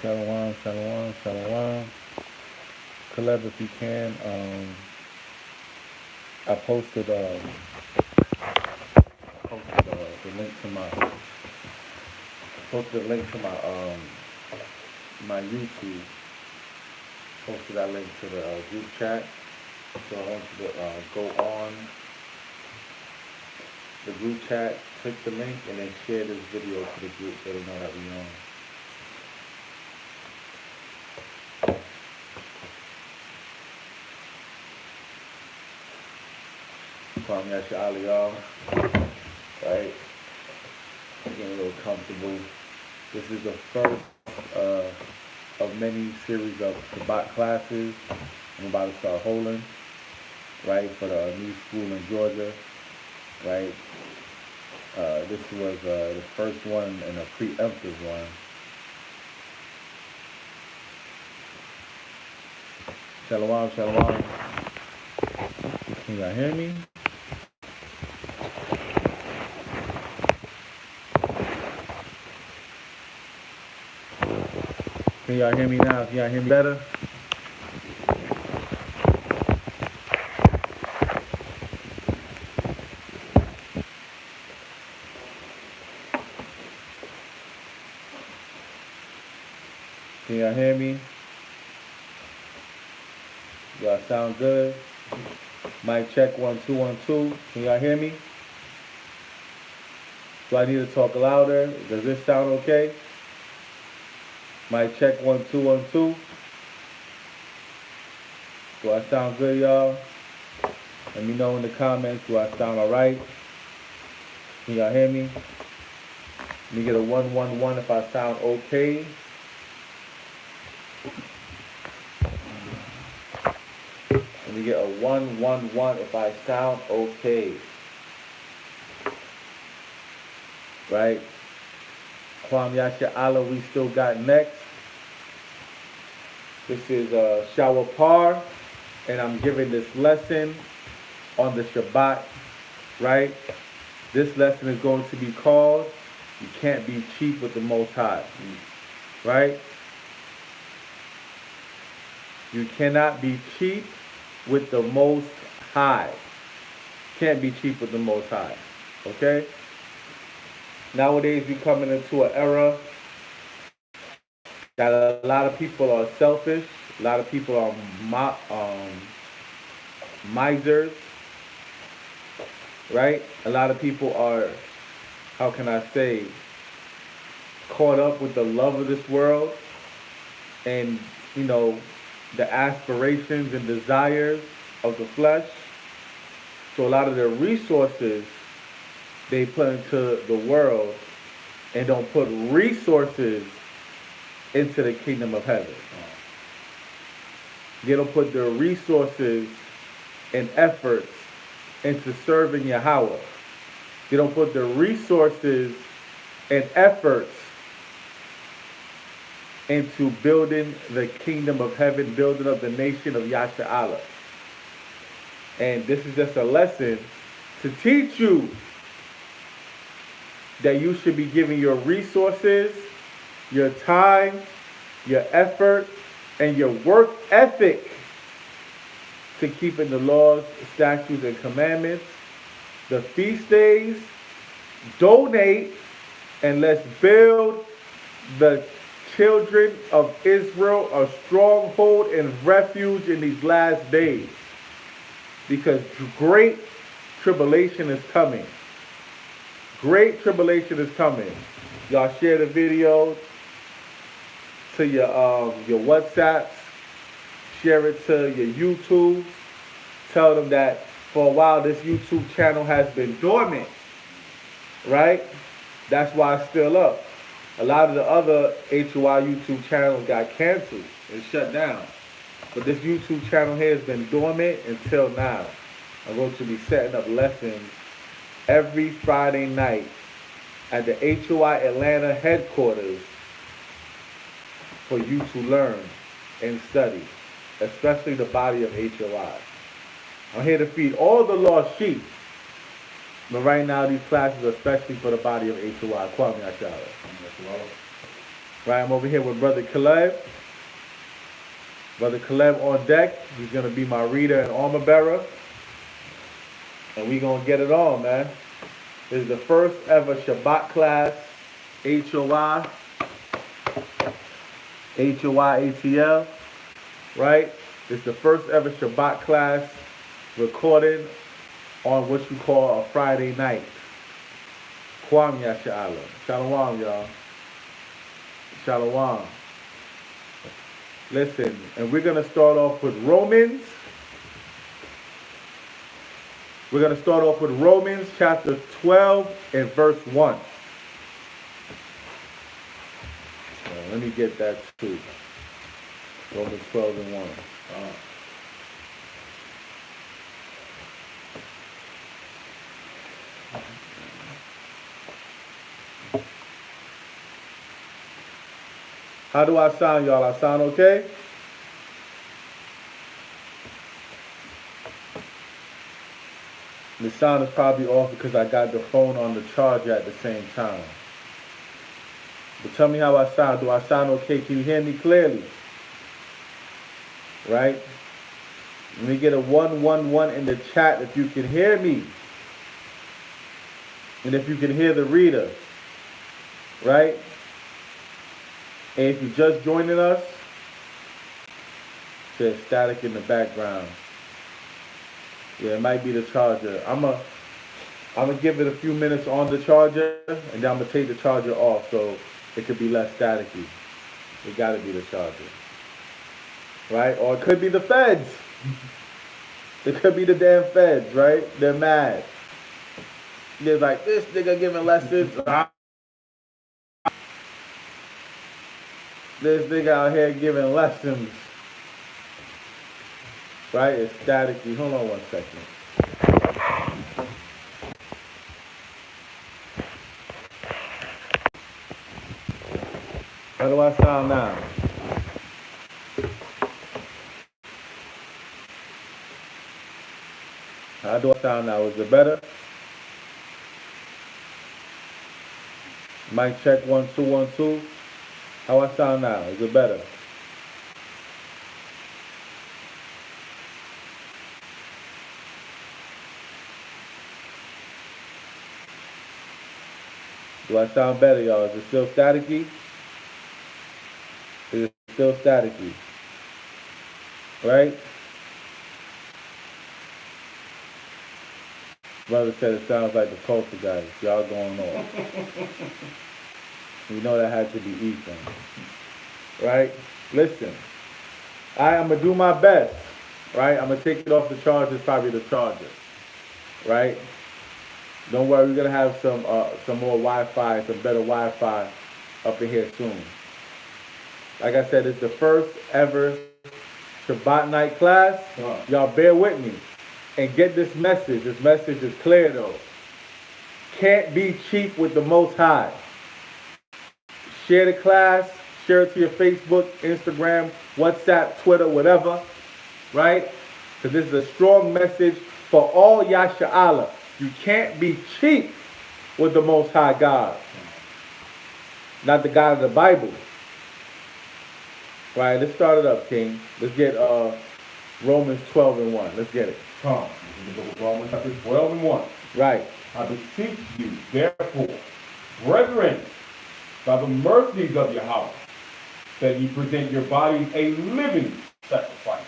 Shalom, shalom, shalom. Caleb, if you can, I posted the link to my YouTube. Posted that link to the group chat. So I want you to go on the group chat, click the link, and then share this video to the group so they know that we on. Kwame Yasha y'all. Right? Getting a little comfortable. This is the first of many series of Shabbat classes I'm about to start holding, right, for the new school in Georgia, right? This was the first one and a preemptive one. Shalom, shalom. Can y'all hear me? Can y'all hear me now? Can y'all hear me better? Can y'all hear me? Y'all sound good? Mic check 1 2 1 2. Can y'all hear me? Do I need to talk louder? Does this sound okay? Mic check 1 2 1 2. Do I sound good, y'all? Let me know in the comments. Do I sound alright? Can y'all hear me? Let me get a 1 1 1 if I sound okay. Let me get a 1 1 1 if I sound okay. Right? Kwam Yasha Allah, we still got next. This is Shower Par, and I'm giving this lesson on the Shabbat, right? This lesson is going to be called, You Can't Be Cheap with the Most High, right? You cannot be cheap with the Most High. Can't be cheap with the Most High, okay? Nowadays, we're coming into an era that a lot of people are selfish. A lot of people are misers, right? A lot of people are, how can I say, caught up with the love of this world and, you know, the aspirations and desires of the flesh. So a lot of their resources they put into the world and don't put resources into the kingdom of heaven. They don't put their resources and efforts into serving Yahweh. They don't put their resources and efforts into building the kingdom of heaven, building up the nation of Yasha Allah. And this is just a lesson to teach you that you should be giving your resources, your time, your effort, and your work ethic to keeping the laws, statutes, and commandments, the feast days. Donate, and let's build the children of Israel a stronghold and refuge in these last days. Because great tribulation is coming. Great tribulation is coming. Y'all share the video to your WhatsApps. Share it to your YouTube. Tell them that for a while this YouTube channel has been dormant. Right? That's why it's still up. A lot of the other HOI YouTube channels got canceled and shut down. But this YouTube channel here has been dormant until now. I'm going to be setting up lessons every Friday night at the HOI Atlanta headquarters for you to learn and study, especially the body of HOI. I'm here to feed all the lost sheep. But right now, these classes are especially for the body of HOI. Kwame Ashala. Right, I'm over here with Brother Caleb. Brother Caleb on deck. He's going to be my reader and armor bearer. And we going to get it on, man. This is the first ever Shabbat class. HOI. HOI ATL. Right? It's the first ever Shabbat class recorded on what you call a Friday night. Kwam Yasha'Allah. Shalom, y'all. Shalom. Listen, and we're going to start off with Romans. We're going to start off with Romans chapter 12 and verse 1. Let me get that too. Romans 12 and 1. How do I sound, y'all? I sound okay? The sound is probably off because I got the phone on the charger at the same time. But tell me how I sound. Do I sound okay? Can you hear me clearly? Right? Let me get a 111 in the chat if you can hear me. And if you can hear the reader. Right? And if you're just joining us, there's static in the background. Yeah, it might be the charger. I'm gonna give it a few minutes on the charger, and then I'm gonna take the charger off so it could be less staticky. It gotta be the charger. Right? Or it could be the feds. It could be the damn feds, right? They're mad. They're like, this nigga giving lessons. This nigga out here giving lessons. Right? It's staticky. Hold on one second. How do I sound now? How do I sound now? Is it better? Mic check 1 2 1 2. How I sound now? Is it better? Do I sound better, y'all? Is it still staticky? Is it still staticky? Right? Brother said it sounds like the culture guys. Y'all going on. We know that had to be Ethan. Right? Listen. I'm going to do my best. Right? I'm going to take it off the charger. It's probably the charger. Right? Don't worry. We're going to have some more Wi-Fi, some better Wi-Fi up in here soon. Like I said, it's the first ever Shabbat night class. Y'all bear with me. And get this message. This message is clear though. Can't be cheap with the Most High. Share the class. Share it to your Facebook, Instagram, WhatsApp, Twitter, whatever. Right? So this is a strong message for all Yasha'Allah. You can't be cheap with the Most High God. Not the God of the Bible. Right? Let's start it up, King. Let's get Romans 12 and 1. Let's get it. Come. Romans chapter 12 and 1. Right. I beseech you, therefore, brethren, by the mercies of Yahweh, that you present your bodies a living sacrifice.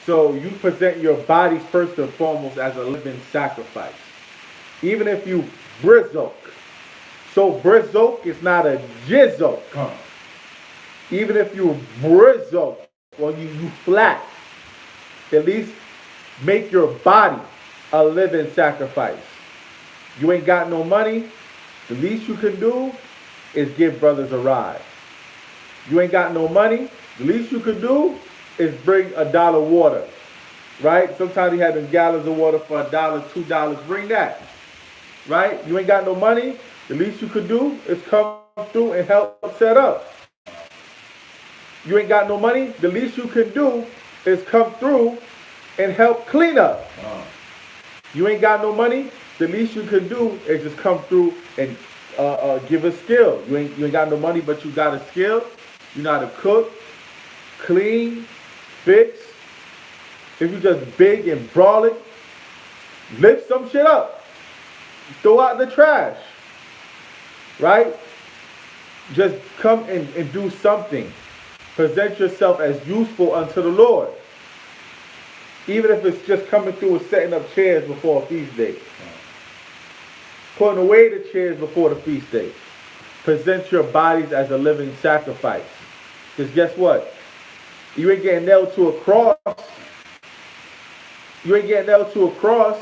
So you present your bodies first and foremost as a living sacrifice. Even if you brizzok. So brizzok is not a jizzok. Come. Even if you brizzok, or you flat, at least make your body a living sacrifice. You ain't got no money, the least you can do is give brothers a ride. You ain't got no money, the least you can do is bring $1 water. Right? Sometimes you have them gallons of water for $1, $2. Bring that. Right? You ain't got no money, the least you could do is come through and help set up. You ain't got no money, the least you can do is come through and help clean up. You ain't got no money, the least you can do is just come through and give a skill. You ain't got no money, but you got a skill. You know how to cook, clean, fix. If you just big and brawling, lift some shit up. Throw out the trash. Right? Just come and do something. Present yourself as useful unto the Lord. Even if it's just coming through and setting up chairs before a feast day. Putting away the chairs before the feast day. Present your bodies as a living sacrifice. Because guess what? You ain't getting nailed to a cross. You ain't getting nailed to a cross.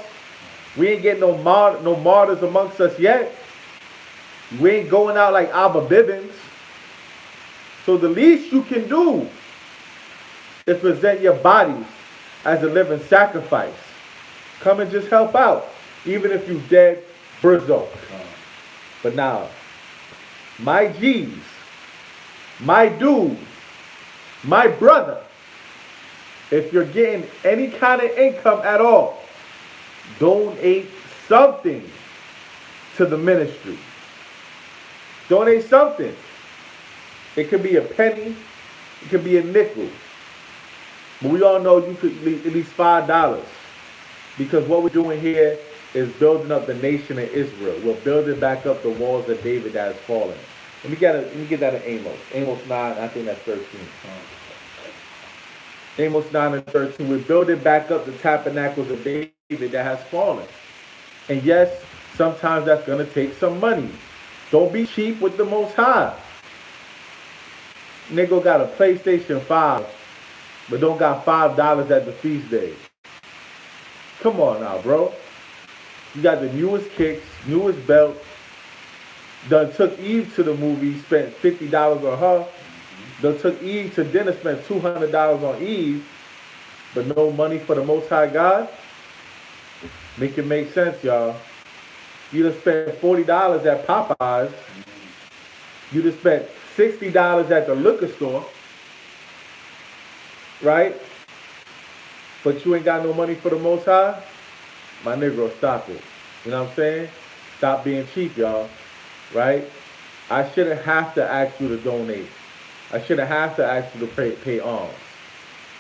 We ain't getting no martyrs amongst us yet. We ain't going out like Abba Bivens. So the least you can do is present your bodies as a living sacrifice. Come and just help out. Even if you dead, Brizzo. But now, my G's, my dude, my brother, if you're getting any kind of income at all, donate something to the ministry. Donate something. It could be a penny. It could be a nickel. But we all know you could leave at least $5. Because what we're doing here is building up the nation of Israel. We're building back up the walls of David that has fallen. Let me get that in Amos. Amos 9, I think that's 13. Amos 9 and 13. We're building back up the tabernacles of David that has fallen. And yes, sometimes that's going to take some money. Don't be cheap with the Most High. Nigga got a PlayStation 5, but don't got $5 at the feast day. Come on now, bro. You got the newest kicks, newest belt. Done took Eve to the movie, spent $50 on her. Done took Eve to dinner, spent $200 on Eve, but no money for the Most High God. Make it make sense, y'all. You just spent $40 at Popeyes. You just spent $60 at the liquor store. Right? But you ain't got no money for the Most High? My nigga, stop it. You know what I'm saying? Stop being cheap, y'all. Right? I shouldn't have to ask you to donate. I shouldn't have to ask you to pay alms.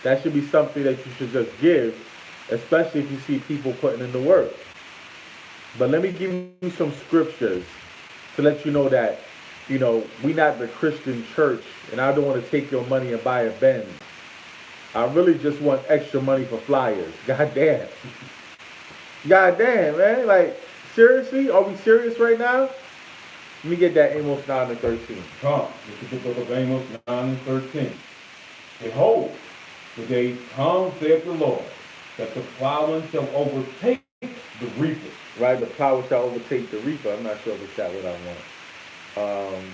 That should be something that you should just give, especially if you see people putting in the work. But let me give you some scriptures to let you know that, you know, we not the Christian church, and I don't want to take your money and buy a Benz. I really just want extra money for flyers. God damn. God damn, man. Like, seriously? Are we serious right now? Let me get that Amos 9 and 13. Come, look at the book of Amos 9 and 13. Behold, the day comes, saith the Lord, that the plowman shall overtake the reaper. Right, the plow shall overtake the reaper. I'm not sure if it's that what I want.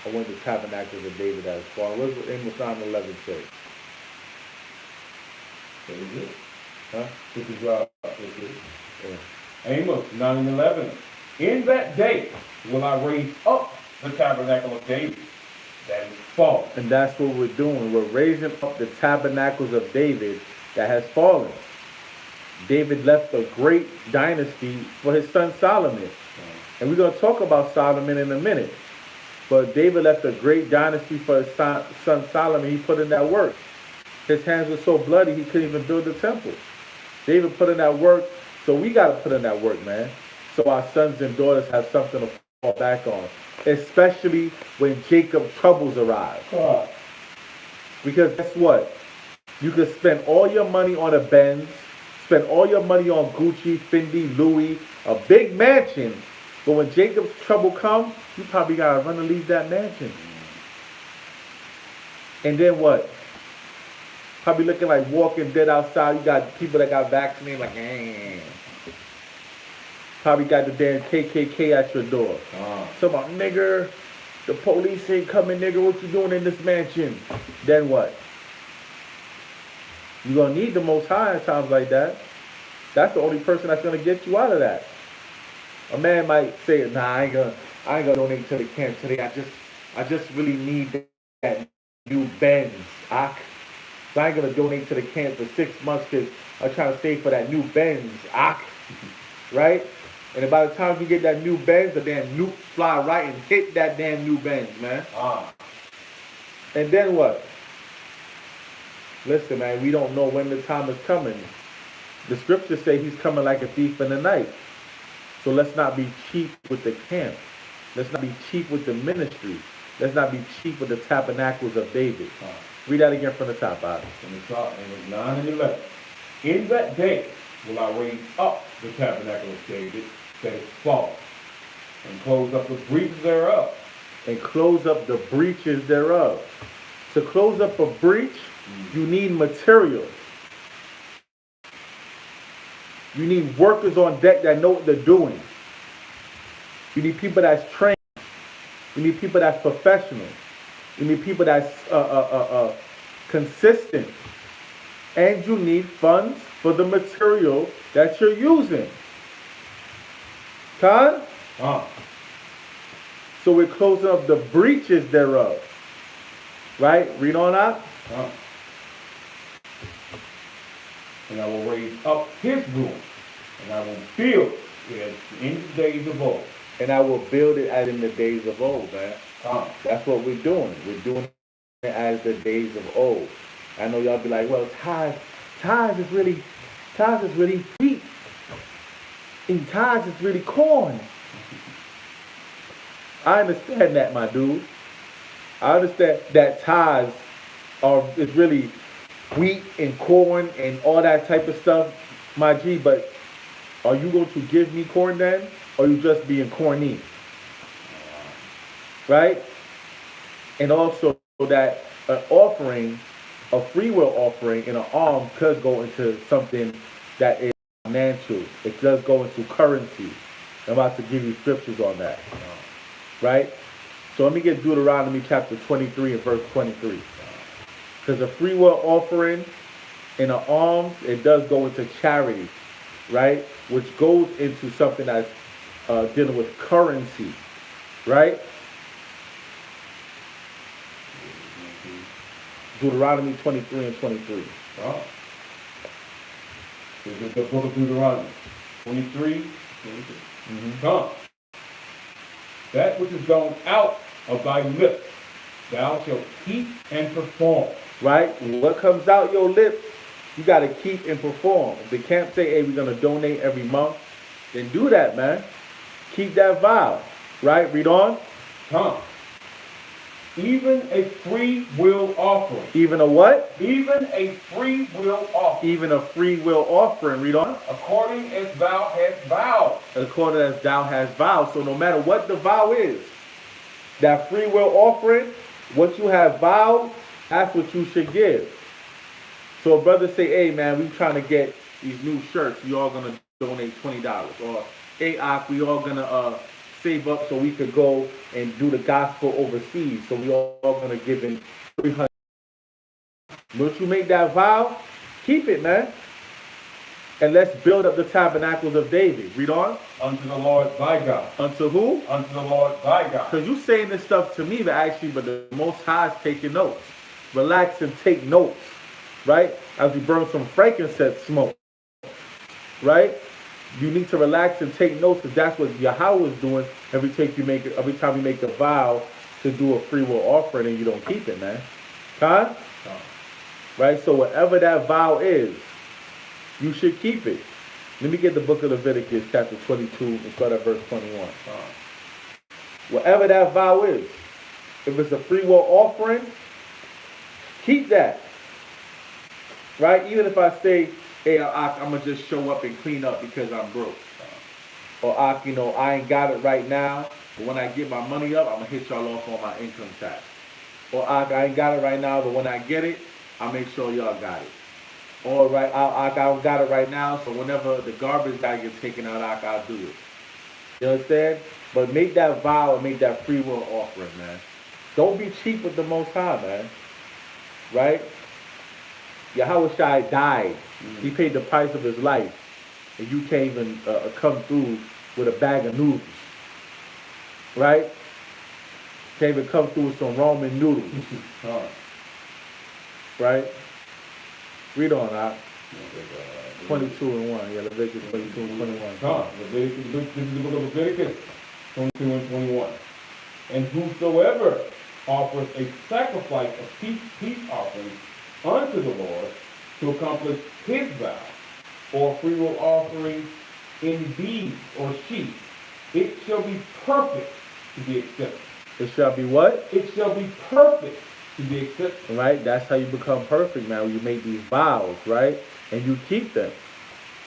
I want the tabernacles of David as fallen. What does Amos 9 and 11 say? That is it. Huh? This is Amos 9 and 11. In that day will I raise up the tabernacle of David that is fallen. And that's what we're doing. We're raising up the tabernacles of David that has fallen. David left a great dynasty for his son Solomon. And we're going to talk about Solomon in a minute. But David left a great dynasty for his son Solomon. He put in that work. His hands were so bloody he couldn't even build the temple. David put in that work, so we got to put in that work, man. So our sons and daughters have something to fall back on. Especially when Jacob's troubles arise. Because guess what? You can spend all your money on a Benz, spend all your money on Gucci, Fendi, Louis, a big mansion. But when Jacob's trouble comes, you probably got to run and leave that mansion. And then what? Probably looking like Walking Dead outside. You got people that got vaccinated like, Probably got the damn KKK at your door. So about, nigger, the police ain't coming, nigger. What you doing in this mansion? Then what? You're going to need the Most High in times like that. That's the only person that's going to get you out of that. A man might say, nah, I ain't gonna donate to the camp today. I just really need that new Benz. So I ain't gonna donate to the camp for 6 months because I'm trying to save for that new Benz. Right? And by the time you get that new Benz, the damn nukes fly right and hit that damn new Benz, man. And then what? Listen, man, we don't know when the time is coming. The scriptures say he's coming like a thief in the night. So let's not be cheap with the camp. Let's not be cheap with the ministry. Let's not be cheap with the tabernacles of David. Read that again from the top, Bob. From the top, and it's 9 and 11. In that day will I raise up the tabernacle of David that is fallen, and close up the breaches thereof. And close up the breaches thereof. To close up a breach, you need material. You need workers on deck that know what they're doing. You need people that's trained. You need people that's professional. You need people that's consistent. And you need funds for the material that you're using. Con? So we're closing up the breaches thereof. Right? Read on out. And I will raise up his ruin, and I will build it in the days of old. And I will build it as in the days of old, man. That's what we're doing. We're doing it as the days of old. I know y'all be like, well, tithes is really wheat. And tithes is really corn. I understand that, my dude. I understand that tithes is really wheat and corn and all that type of stuff, my G, but are you going to give me corn then? Or are you just being corny? Right? And also that an offering, a free will offering in an alms could go into something that is financial. It does go into currency. I'm about to give you scriptures on that. Right? So let me get Deuteronomy chapter 23 and verse 23. Because a free will offering in an alms, it does go into charity, right? Which goes into something that's dealing with currency, right? Deuteronomy 23 and 23. This is the book of Deuteronomy 23. Come. That which is gone out of thy lips, thou shalt keep and perform. Right? What comes out your lips, you got to keep and perform. If the camp say, hey, we're going to donate every month, then do that, man. Keep that vow. Right? Read on. Even a free will offering. Even a what? Even a free will offering. Even a free will offering. Read on. According as thou hast vowed. According as thou hast vowed. So no matter what the vow is, that free will offering, what you have vowed, that's what you should give. So a brother say, hey man, we trying to get these new shirts. We all gonna donate $20. Or hey Ak, we all gonna save up so we could go and do the gospel overseas. So we all gonna give in $300. Once you make that vow, keep it, man. And let's build up the tabernacles of David. Read on. Unto the Lord thy God. Unto who? Unto the Lord thy God. Because you saying this stuff to me, but the Most High is taking notes. Relax and take notes, right? As we burn some frankincense smoke, right? You need to relax and take notes because that's what Yahweh is doing every time you make a vow to do a free will offering and you don't keep it, man. Huh? Right? So whatever that vow is, you should keep it. Let me get the book of Leviticus, chapter 22, and start at verse 21. Whatever that vow is, if it's a free will offering, keep that. Right? Even if I say, hey, I'm going to just show up and clean up because I'm broke. Or, I ain't got it right now, but when I get my money up, I'm going to hit y'all off on my income tax. Or, I ain't got it right now, but when I get it, I'll make sure y'all got it. All right, I don't got it right now, so whenever the garbage guy gets taken out, I'll do it. You understand? But make that vow and make that free will offering, man. Don't be cheap with the Most High, man. Right? Yahweh Shai died. He paid the price of his life. And you can't even come through with a bag of noodles. Right? Can't even come through with some Roman noodles. Right? Read on, Doc. 22 and 1. Yeah, Leviticus 22 and 21. This is the book of Leviticus 22 and 21. And whosoever offers a sacrifice of peace offerings unto the Lord to accomplish his vow, or free will offering in beads or sheep, it shall be perfect to be accepted. It shall be what? It shall be perfect to be accepted. Right? That's how you become perfect, man. When you make these vows, right? And you keep them.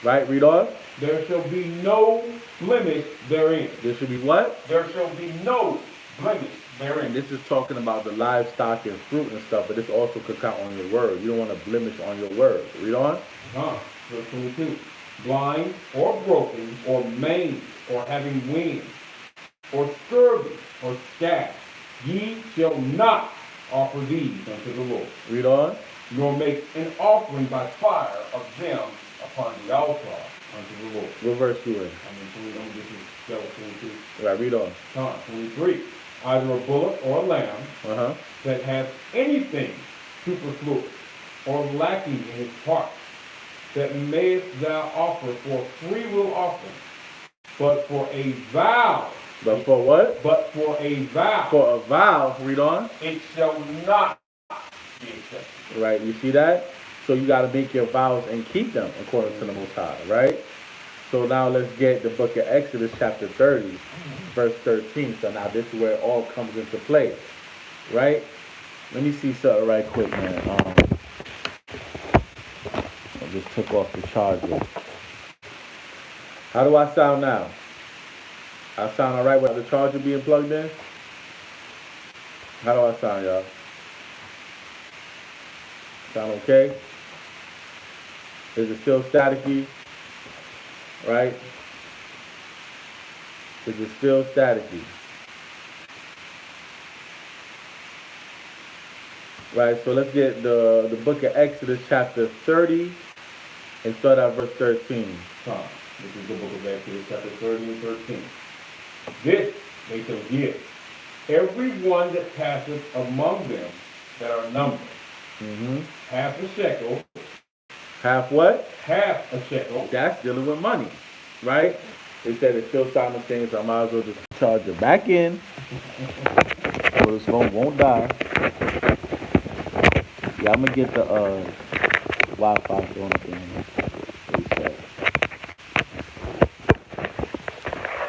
Right? Read on. There shall be no blemish therein. There should be what? There shall be no blemish therein. And this is talking about the livestock and fruit and stuff, but this also could count on your word. You don't want to blemish on your word. Read on. Verse 22. Blind or broken or maimed or having wings or scurvy or scab, ye shall not offer these unto the Lord. Read on. Nor make an offering by fire of them upon the altar unto the Lord. What verse you in? This is 22. Right, read on. 23. Either a bullock or a lamb that hath anything superfluous or lacking in its parts, that mayest thou offer for free will offering, but for a vow. But for what? But for a vow. For a vow, read on. It shall not be accepted. Right, you see that? So you got to make your vows and keep them according to the Most High, right? So now let's get the book of Exodus chapter 30, verse 13. So now this is where it all comes into play, right? Let me see something right quick, man. I just took off the charger. How do I sound now? I sound all right with the charger being plugged in? How do I sound, y'all? Sound okay? Is it still staticky? Right? Is it still staticky? Right, so let's get the book of Exodus chapter 30 and start at verse 13. This is the book of Exodus chapter 30 and 13. This they shall give every one that passeth among them that are numbered. Half a shekel. Half what? Half a shekel. That's dealing with money, right? They said it's still simultaneous, so I might as well just charge it back in so this phone won't die. Yeah, I'm gonna get the Wi-Fi going again. Reset.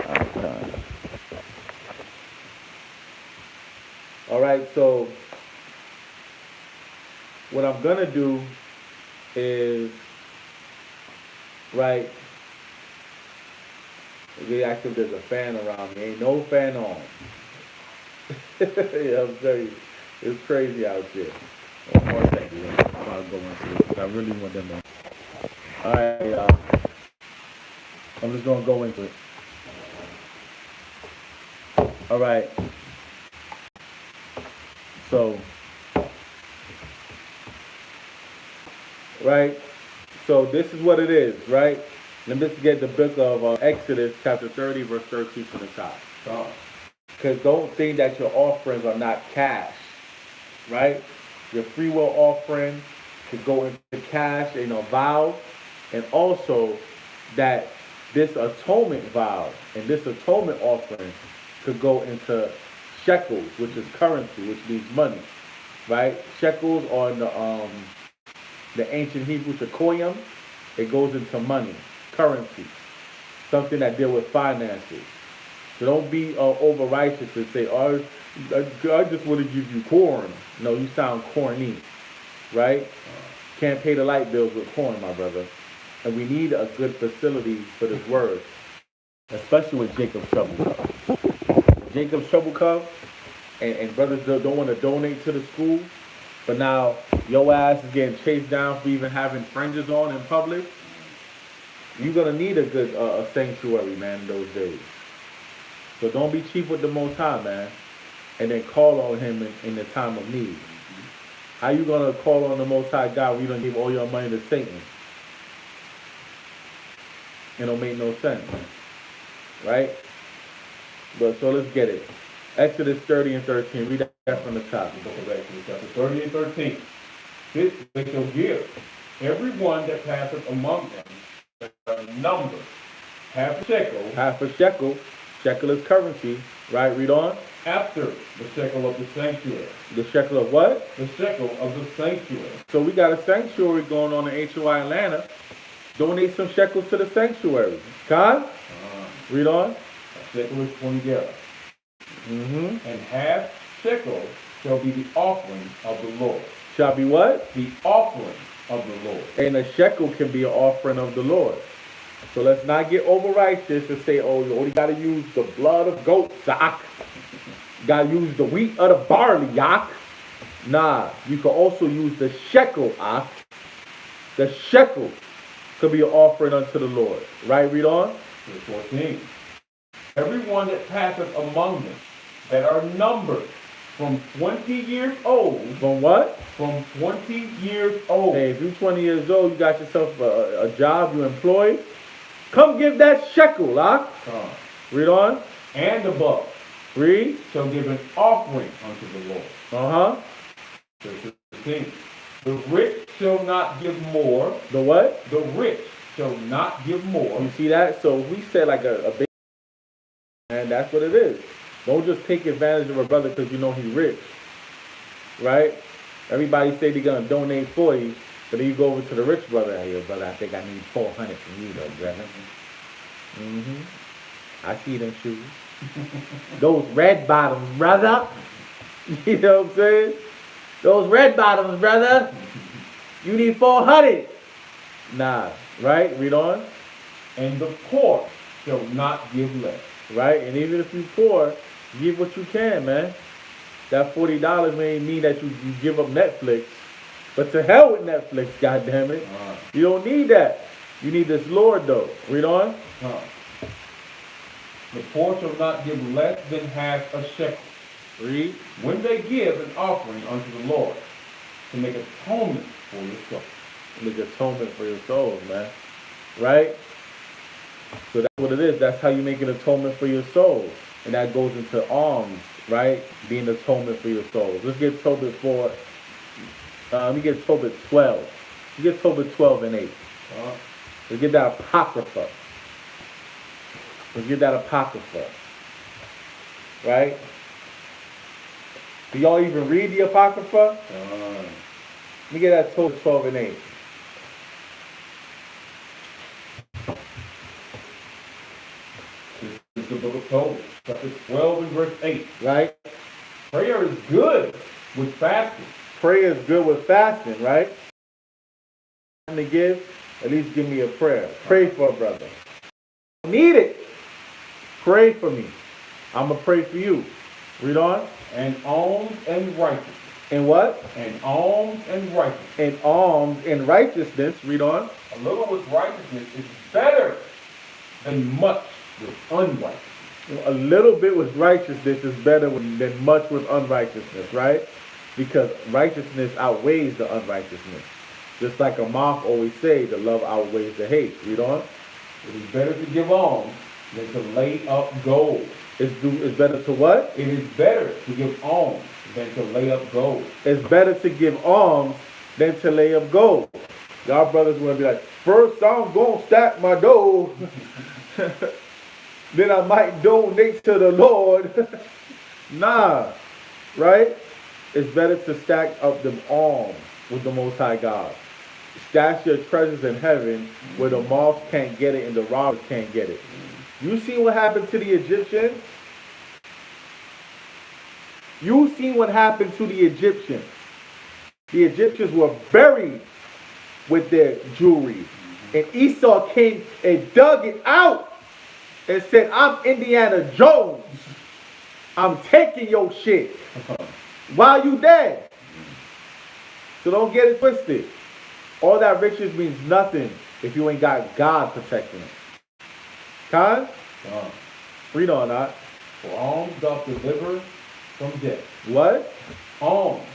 Okay. All right, so what I'm gonna do is, right, they asked if there's a fan around me. Ain't no fan on. Yeah, I'm telling you, it's crazy out there. One more second, I'll go into it. I really want them to. Alright, y'all. I'm just gonna go into it. Alright. So, right? So this is what it is, right? Let me just get the book of Exodus chapter 30, verse 13 to the top. Because don't think that your offerings are not cash, right? Your free will offering could go into cash, vow, and also that this atonement vow and this atonement offering could go into shekels, which is currency, which means money, right? Shekels are in the ancient Hebrew shekoyim. It goes into money, currency, something that deal with finances. So don't be over righteous and say, "Oh, I just want to give you corn." No, you sound corny, right? Can't pay the light bills with corn, my brother. And we need a good facility for this word, especially with Jacob's Trouble Cup. Jacob's Trouble Cup, and brothers don't want to donate to the school, but now your ass is getting chased down for even having fringes on in public. You're going to need a good sanctuary, man, in those days. So don't be cheap with the Most High, man, and then call on him in the time of need. How you going to call on the Most High God when you don't give all your money to Satan? It don't make no sense, man. Right? But so let's get it. Exodus 30 and 13. Read that from the top. The book of Exodus chapter 30 and 13. This they shall give Every one that passeth among them that are numbered, half a shekel, Half a shekel. Shekel is currency, right? Read on. after the shekel of the sanctuary. The shekel of what? The shekel of the sanctuary. So we got a sanctuary going on in HOI Atlanta. Donate some shekels to the sanctuary. Con? Read on. A shekel is 20 gallons. Mm-hmm. And half shekel shall be the offering of the Lord. Shall be what? The offering of the Lord. And a shekel can be an offering of the Lord. So let's not get over righteous and say, oh, you only got to use the blood of goats, yak. Got to use the wheat of the barley, yak. Nah, you can also use the shekel, yak. The shekel could be an offering unto the Lord. Right? Read on. Verse 14. Everyone that passeth among them that are numbered from 20 years old. From what? From 20 years old. Hey, if you're 20 years old, you got yourself a job, you employed. Come give that shekel, yak. Read on. And above. Read. Shall give an offering unto the Lord. Uh-huh. Verse 15. The rich shall not give more. The what? The rich shall not give more. You see that? So we said like a big, and that's what it is. Don't just take advantage of a brother because you know he's rich, right? Everybody say they're gonna donate for you, but then you go over to the rich brother. Hey, brother, I think I need 400 from you, though, brother. I see them shoes. Those red bottoms, brother. You know what I'm saying? Those red bottoms, brother. You need 400. Nah, right? Read on. And the poor shall not give less. Right? And even if you're poor, give what you can, man. That $40 may mean that you give up Netflix. But to hell with Netflix, goddammit. You don't need that. You need this Lord, though. Read on. The poor shall not give less than half a shekel. Read. When they give an offering unto the Lord to make atonement for your soul. Make atonement for your souls, man. Right? So that's what it is. That's how you make an atonement for your souls. And that goes into alms, right? Being atonement for your souls. Let's get Tobit 4. Let me get Tobit 12. You get Tobit 12 and 8. Let's get that Apocrypha. Let's get that Apocrypha. Right? Do y'all even read the Apocrypha? Let me get that Tobit 12 and 8. This is the book of Tobit, chapter 12 and verse 8. Right? Prayer is good with fasting. Prayer is good with fasting, right? To give, at least give me a prayer. Pray for a brother. Need it. Pray for me. I'm going to pray for you. Read on. And alms and righteousness. And what? And alms and righteousness. And alms and righteousness. Read on. A little with righteousness is better than much with unrighteousness. A little bit with righteousness is better than much with unrighteousness, right? Because righteousness outweighs the unrighteousness. Just like a moth always say, the love outweighs the hate. Read on. It is better to give alms than to lay up gold. It's better to what? It is better to give alms than to lay up gold. It's better to give alms than to lay up gold. Y'all brothers want to be like, first I'm going to stack my dough. Then I might donate to the Lord. Nah, right? It's better to stack up them alms with the Most High God. Stash your treasures in heaven where the moths can't get it and the robbers can't get it. You see what happened to the Egyptians? You see what happened to the Egyptians. The Egyptians were buried with their jewelry. And Esau came and dug it out and said, I'm Indiana Jones. I'm taking your shit while you dead. So don't get it twisted. All that riches means nothing if you ain't got God protecting it. Con? Read on that. For alms doth deliver from death. What? Alms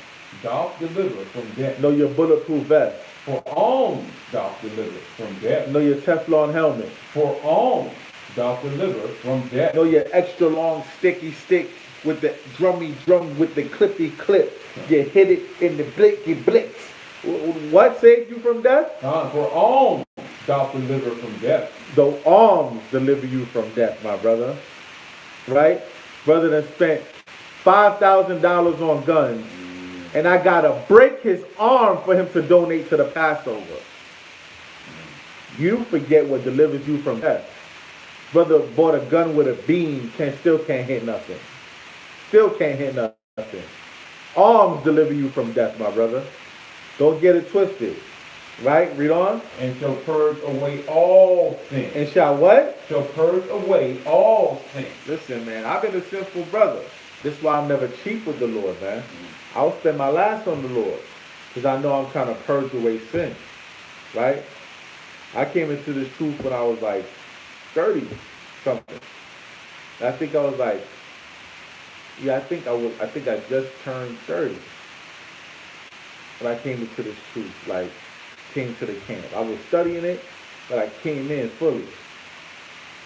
doth deliver from death. Know your bulletproof vest. For alms doth deliver from death. Know your Teflon helmet. For alms doth deliver from death. Know your extra long sticky stick with the drummy drum with the clippy clip. You hit it in the blicky blicks. What saved you from death? For alms thou deliver from death. Though alms deliver you from death, my brother. Right? Brother that spent $5,000 on guns, and I gotta break his arm for him to donate to the Passover. You forget what delivers you from death. Brother bought a gun with a beam, still can't hit nothing. Still can't hit nothing. Arms deliver you from death, my brother. Don't get it twisted. Right? Read on. And shall purge away all sins. And shall what? Shall purge away all sins. Listen, man, I've been a sinful brother. This is why I'm never cheap with the Lord, man. I'll spend my last on the Lord. Because I know I'm trying to purge away sin. Right? I came into this truth when I was like 30 something. I think I was like, I think I just turned 30 when I came into this truth, like came to the camp. I was studying it, but I came in fully.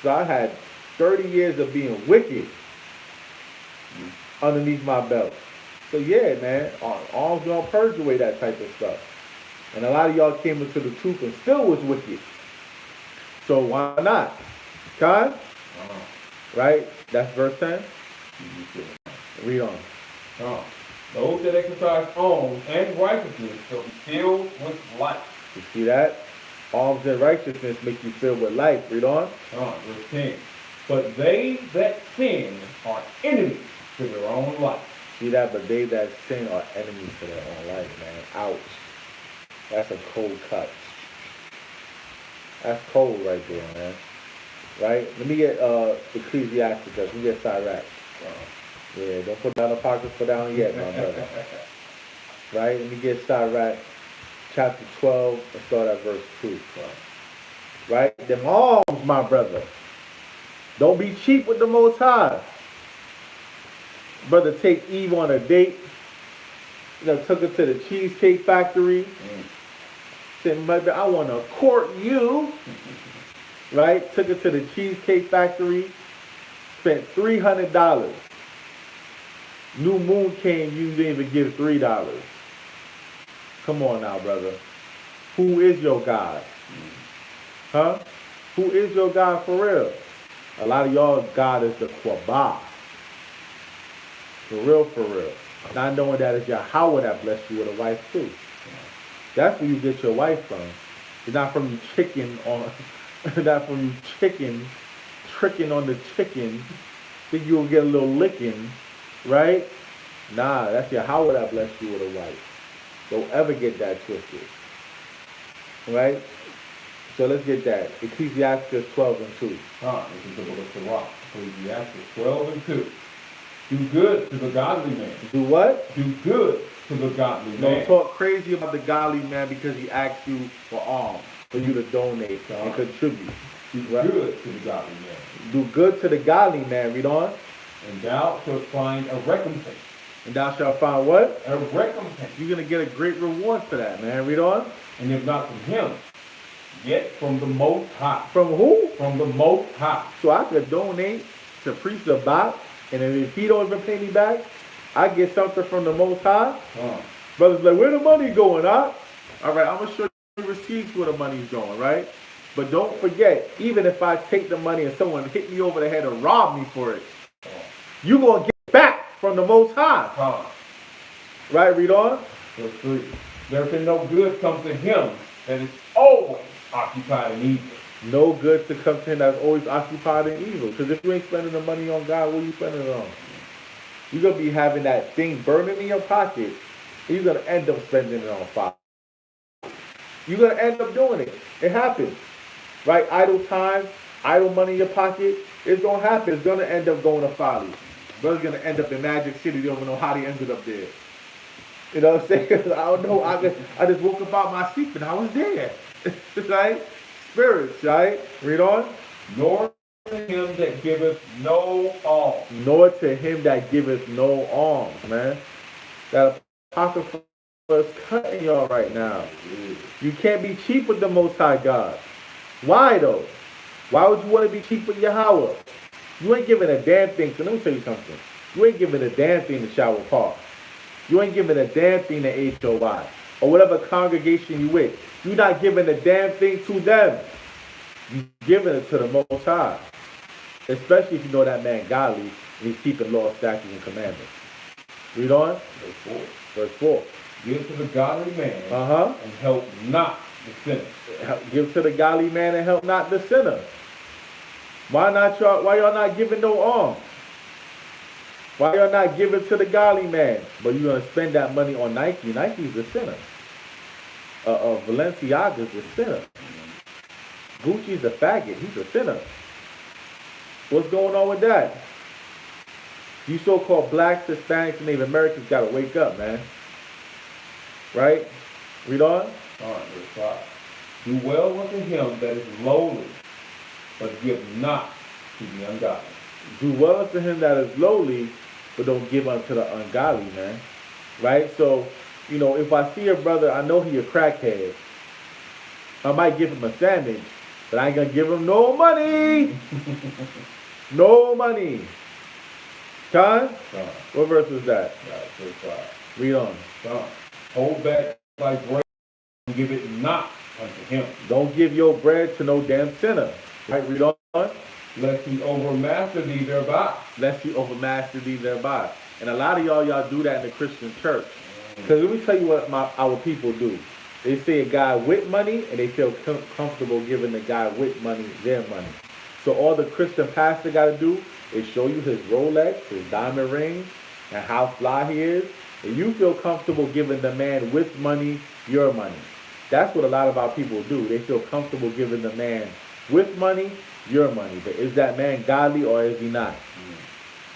So I had 30 years of being wicked underneath my belt. So yeah, man, arms don't purge away that type of stuff. And a lot of y'all came into the truth and still was wicked. So why not? Con? Right? That's verse 10. Read on. Those that exercise alms and righteousness shall be filled with life. You see that? Alms and righteousness make you filled with life. Read on. Verse 10. But they that sin are enemies to their own life. See that? But they that sin are enemies to their own life, man. Ouch. That's a cold cut. That's cold right there, man. Right? Let me get Ecclesiastes. Let me get Sirach. Yeah, don't put down the pockets for down yet, my brother. Right? Let me get Sirach chapter 12 and start at verse 2. Right? Them alms, my brother. Don't be cheap with the Most High. Brother, take Eve on a date. Took her to the Cheesecake Factory. Said, mother, I want to court you. Right? Took her to the Cheesecake Factory. Spent $300. New moon came, you didn't even give $3. Come on now, brother. Who is your God? Huh? Who is your God for real? A lot of y'all God is the Quabah. For real, for real. Not knowing that it's Yahweh that blessed you with a wife too. That's where you get your wife from. It's not from you tricking on the chicken. Think you'll get a little licking, right? Nah, that's Yahweh that blessed you with a wife. Don't ever get that twisted. Right? So let's get that. Ecclesiastes 12 and 2. This is the book of Sirach. Ecclesiastes 12 and 2. Do good to the godly man. Do what? Do good to the godly man. Don't talk crazy about the godly man because he asked you for alms, for you to donate and contribute. Do good to the godly man. Do good to the godly man. Read on. And thou shalt find a recompense. And thou shalt find what? A recompense. You're going to get a great reward for that, man. Read on. And if not from him, yet from the Most High. From who? From the Most High. So I could donate to Priest Sabat, and if he don't even pay me back, I get something from the Most High. Brothers like, where the money going, huh? All right, I'm going to show you receipts where the money's going, right? But don't forget, even if I take the money and someone hit me over the head and rob me for it, you're going to get back from the Most High. Right, read on. Verse 3. There can no good come to him that is always occupied in evil. No good to come to him that's always occupied in evil. Because if you ain't spending the money on God, what are you spending it on? You're going to be having that thing burning in your pocket, and you're going to end up spending it on fire. You're going to end up doing it. It happens. Right? Idle time, idle money in your pocket, it's going to happen. It's going to end up going to folly. Brother's going to end up in Magic City. You don't even know how he ended up there. You know what I'm saying? I don't know. I just woke up out my sleep and I was there. Right? Spirits, right? Read on. Nor to him that giveth no alms. Nor to him that giveth no alms, man. That apocrypha is cutting y'all right now. You can't be cheap with the Most High God. Why though? Why would you want to be cheap with Yahweh? You ain't giving a damn thing. So let me tell you something. You ain't giving a damn thing to Shower Park. You ain't giving a damn thing to HOY. or whatever congregation you with. You're not giving a damn thing to them. You're giving it to the Most High. Especially if you know that man godly and he's keeping law, statutes, and commandments. Read on. Verse 4. Verse 4. Give to the godly man Uh-huh. and help not the sinner. Give to the godly man and help not the sinner. Why y'all not giving no alms? Why y'all not giving to the godly man? But you're gonna spend that money on Nike. Nike's a sinner. Balenciaga's a sinner. Gucci's a faggot. He's a sinner. What's going on with that? You so-called blacks, Hispanics, and Native Americans gotta wake up, man. Right? Read on. All right, verse 5. Do well unto him that is lowly, but give not to the ungodly. Do well unto him that is lowly, but don't give unto the ungodly, man. Right? So, if I see a brother, I know he a crackhead. I might give him a sandwich, but I ain't gonna give him no money. No money. Con? What verse is that? Right, verse 5. Read on. Hold back thy bread and give it not unto him. Don't give your bread to no damn sinner. Right? Read on. Lest he overmaster thee thereby. Lest he overmaster thee thereby. And a lot of y'all do that in the Christian church. Because let me tell you what our people do. They see a guy with money and they feel comfortable giving the guy with money their money. So all the Christian pastor got to do is show you his Rolex, his diamond rings, and how fly he is. And you feel comfortable giving the man with money your money. That's what a lot of our people do. They feel comfortable giving the man with money your money. But is that man godly or is he not?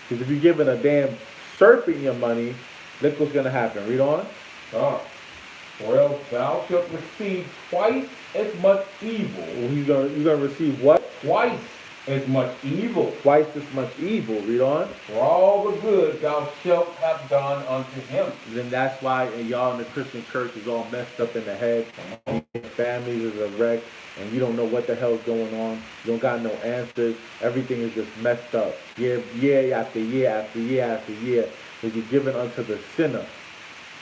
Because if you're giving a damn serpent your money, look what's going to happen. Read on. Or else thou shalt receive twice as much evil. You're going to receive what? Twice as much evil. Twice as much evil. Read on. For all the good thou shalt have done unto him. Then that's why y'all in the Christian church is all messed up in the head. Families is a wreck, and you don't know what the hell's going on. You don't got no answers. Everything is just messed up. Year after year after year after year. Because you're giving unto the sinner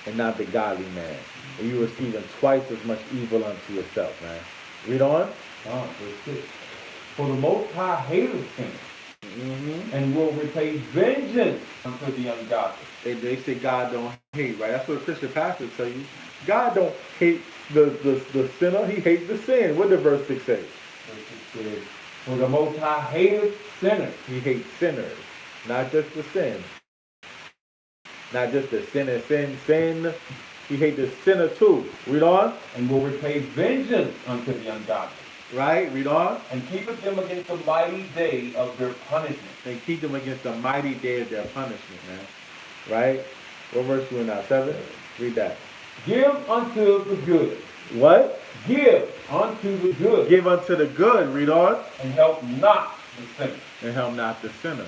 and not the godly man. And you're receiving twice as much evil unto yourself, man. Read on. Verse 6. For the Most High hateth sinners, and will repay vengeance unto the ungodly. They say God don't hate, right? That's what a Christian pastor tell you. God don't hate the sinner, he hates the sin. What did verse 6 say? Verse 6 says, for the Most High hateth sinners. He hates sinners, not just the sin. Not just the sinner, sin. He hates the sinner too. Read on. And will repay vengeance unto the ungodly. Right? Read on. And keepeth them against the mighty day of their punishment. They keep them against the mighty day of their punishment, man. Right? What verse you in now? 7? Read that. Give unto the good. What? Give unto the good. Give unto the good. Read on. And help not the sinner. And help not the sinner.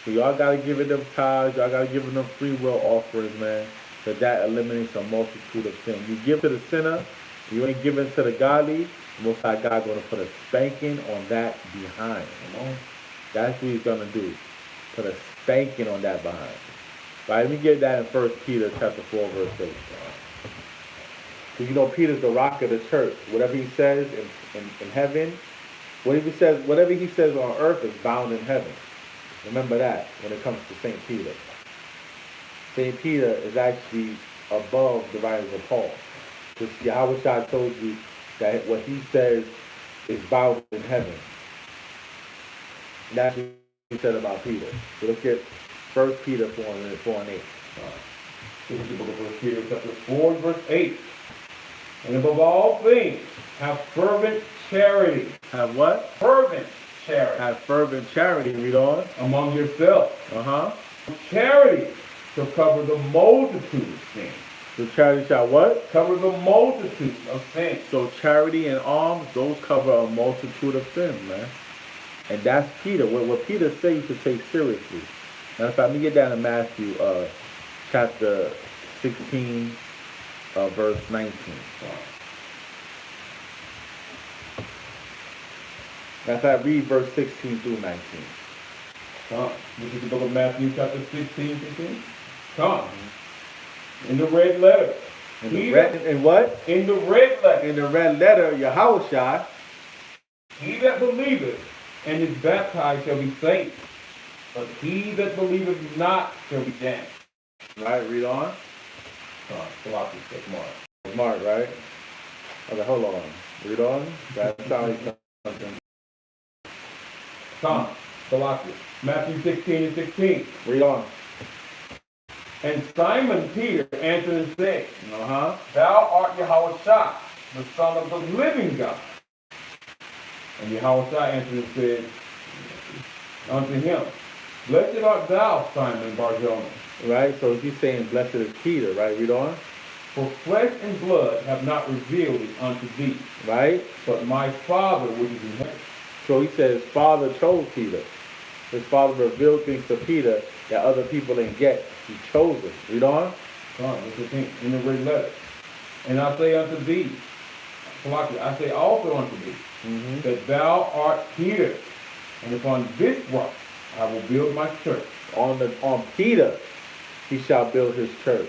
So y'all got to give it them tithes. Y'all got to give them free will offerings, man. Because that eliminates a multitude of sin. You give to the sinner. You ain't giving to the godly. Most High God going to put a spanking on that behind. That's what he's going to do. Put a spanking on that behind. Right? Let me get that in 1 Peter chapter 4, verse 8. Because Peter's the rock of the church. Whatever he says in heaven, whatever he says on earth is bound in heaven. Remember that when it comes to St. Peter. St. Peter is actually above the writings of Paul. Because Yahweh told you that what he says is bound in heaven. That's what he said about Peter. So look at 1 Peter 4 and 8. This is the book of 1 Peter chapter 4 verse 8. And above all things, have fervent charity. Have what? Fervent charity. Have fervent charity. Read on. Among yourselves. Uh-huh. Charity shall cover the multitude of sins. So charity shall what? Cover the multitude of sins. So charity and alms, those cover a multitude of sins, man. And that's Peter. What Peter says you should take seriously. Now, if I let me get down to Matthew chapter 16, verse 19. Now, if I read verse 16 through 19. This is the book of Matthew chapter 16, 15. Come. In the red letter. In the red, in what? In the red letter. In the red letter, Yahushua. He that believeth and is baptized shall be saved, but he that believeth not shall be damned. Right, read on. Colossians 6, Mark. Mark, right? Okay, hold on. Read on. That's how something. Colossians. Matthew 16:16. Read on. And Simon Peter answered and said, Uh-huh. Thou art Yahushua, the Son of the living God. And Yahushua answered and said unto him, Blessed art thou, Simon Bar-Jonah. Right, so he's saying blessed is Peter, right? Read on. For flesh and blood have not revealed it unto thee, right? But my Father which is in heaven. So he says his father chose Peter. His father revealed things to Peter that other people didn't get. He chose him. Read on. In the red letter. And I say unto thee, I say also unto thee, that thou art Peter, and upon this rock I will build my church. On Peter he shall build his church.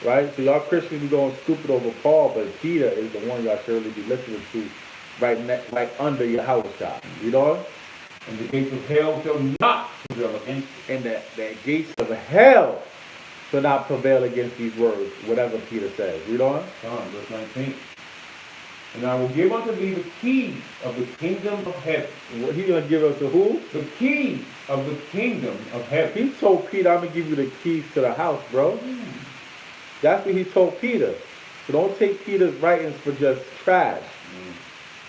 Right? So y'all Christians be going stupid over Paul, but Peter is the one y'all should really be listening to right under your house shop. You know? And the gates of hell shall not prevail against it. And the gates of hell shall not prevail against these words, whatever Peter says. Read on. Verse 19. And I will give unto thee the keys of the kingdom of heaven. What he's going to give us to who? The keys of the kingdom of heaven. He told Peter, I'm going to give you the keys to the house, bro. That's what he told Peter. So don't take Peter's writings for just trash.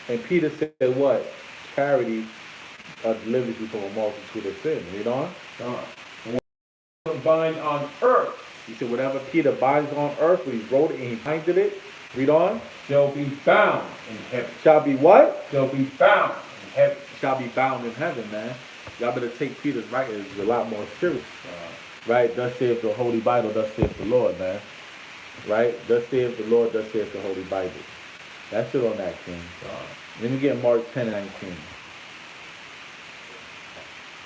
And Peter said what? Charity delivers you from a multitude of sins. Read on. And what bind on earth. He said whatever Peter binds on earth, when he wrote it and he binded it. Read on. Shall be bound in heaven. Shall be what? Shall be bound in heaven. Shall be bound in heaven, man. Y'all better take Peter's writings a lot more serious. Right? Thus saith the Holy Bible, thus saith the Lord, man. Right? Thus saith the Lord, thus saith the Holy Bible. That's it on that, King. Let me get Mark 10:19.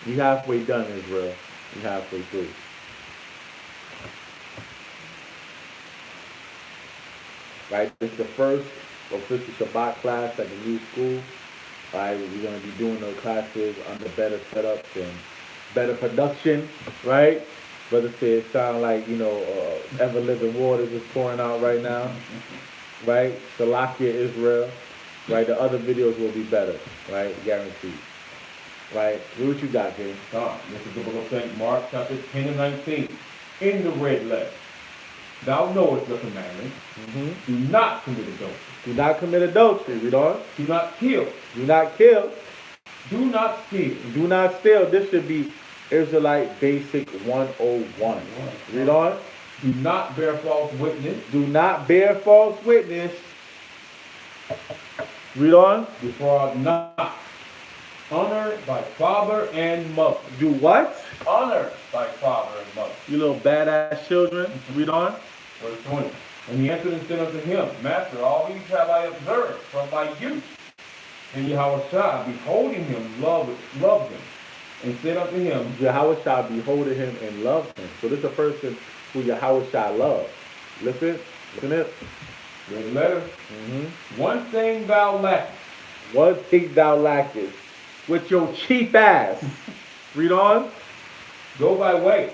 We halfway done, Israel. We halfway through. Right? This is the first official Shabbat class at the new school. Right? We're going to be doing those classes under better setups and better production. Right? Brother said it sound like, ever-living waters is pouring out right now. Right? Salakia Israel. Right? The other videos will be better. Right? Guaranteed. Right? What you got, King? This is the book of St. Mark, chapter 10 and 19. In the red letter. Thou knowest the commandment. Do not commit adultery. Do not commit adultery. Read on. Do not kill. Do not kill. Do not steal. Do not steal. This should be Israelite Basic 101. Read on. Do not bear false witness. Do not bear false witness. Read on. Defraud not. Honor thy father and mother. Do what? Honor thy father and mother. You little badass children. Read on. Verse 20. And he answered and said unto him, Master, all these have I observed from my youth. And Yahushua, beholding him, loved him, and said unto him, Yahushua beholded him and loved him. So this is a person who Yahushua loved. Listen it. Red letter. One thing thou lackest. One thing thou lackest. With your cheap ass. Read on. Go thy way.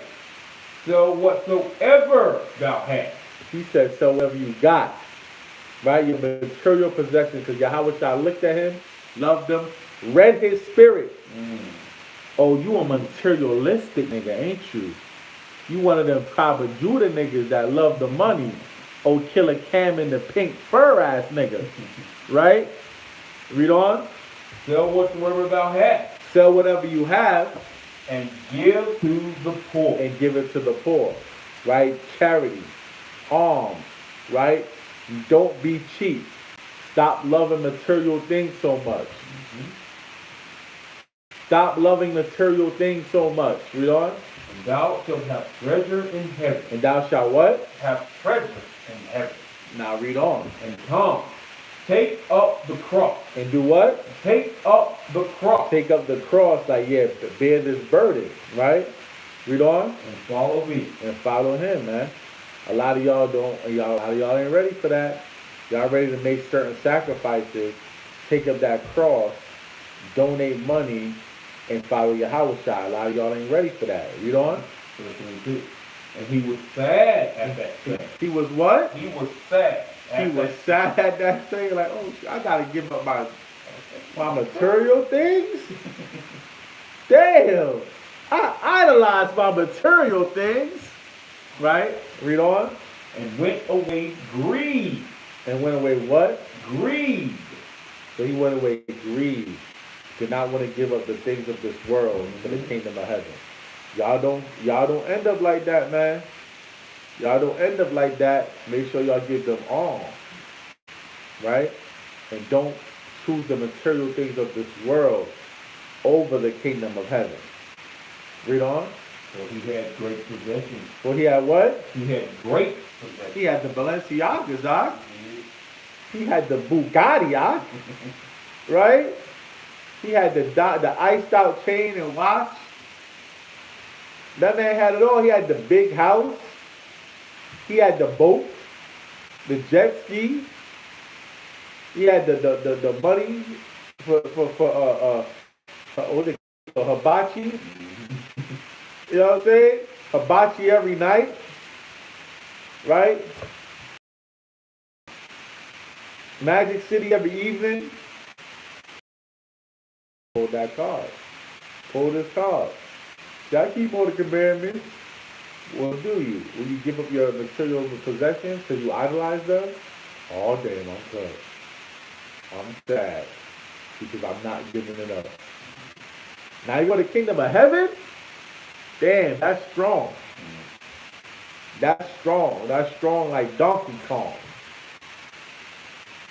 Sell whatsoever thou hast. He said, sell whatever you got. Right? Your material possessions. Because Yahushua looked at him, loved him, read his spirit. Oh, you a materialistic nigga, ain't you? You one of them proper Judah niggas that love the money. Oh, Killer Cam in the pink fur ass nigga. Right? Read on. Sell whatsoever thou hast. Sell whatever you have. And give to the poor. And give it to the poor. Right? Charity. Alms. Right? Don't be cheap. Stop loving material things so much. Stop loving material things so much. Read on. And thou shalt have treasure in heaven. And thou shalt what? Have treasure in heaven. Now read on. And come, take up the cross. And do what? Take up the cross. Take up the cross, like, yeah, bear this burden, right? Read on. And follow me. And follow him, man. A lot of y'all don't. A lot of y'all ain't ready for that. Y'all ready to make certain sacrifices, take up that cross, donate money, and follow your house shot. A lot of y'all ain't ready for that. Read on. And he was sad at that thing. He was what? He was sad. He was sad at that thing. Like, oh, I gotta give up my material things. Damn, I idolize my material things. Right? Read on. And went away grieved. And went away what? Grieved. So he went away grieved. Did not want to give up the things of this world for the kingdom of heaven. Y'all don't end up like that, man. Y'all don't end up like that. Make sure y'all give them all. Right? And don't choose the material things of this world over the kingdom of heaven. Read on. So he had great possessions. Well, he had what? He had great possessions. He had the Balenciagas, He had the Bugatti, right? He had the iced out chain and watch. That man had it all. He had the big house. He had the boat, the jet ski. He had the money for hibachi. You know what I'm saying? Hibachi every night, right? Magic City every evening. Hold that card. Pull this card. Y'all keep all the commandments. What do you? Will you give up your material possessions because you idolize them? Oh, damn, I'm good. I'm sad because I'm not giving it up. Now you want the kingdom of heaven? Damn, that's strong. That's strong. That's strong like Donkey Kong.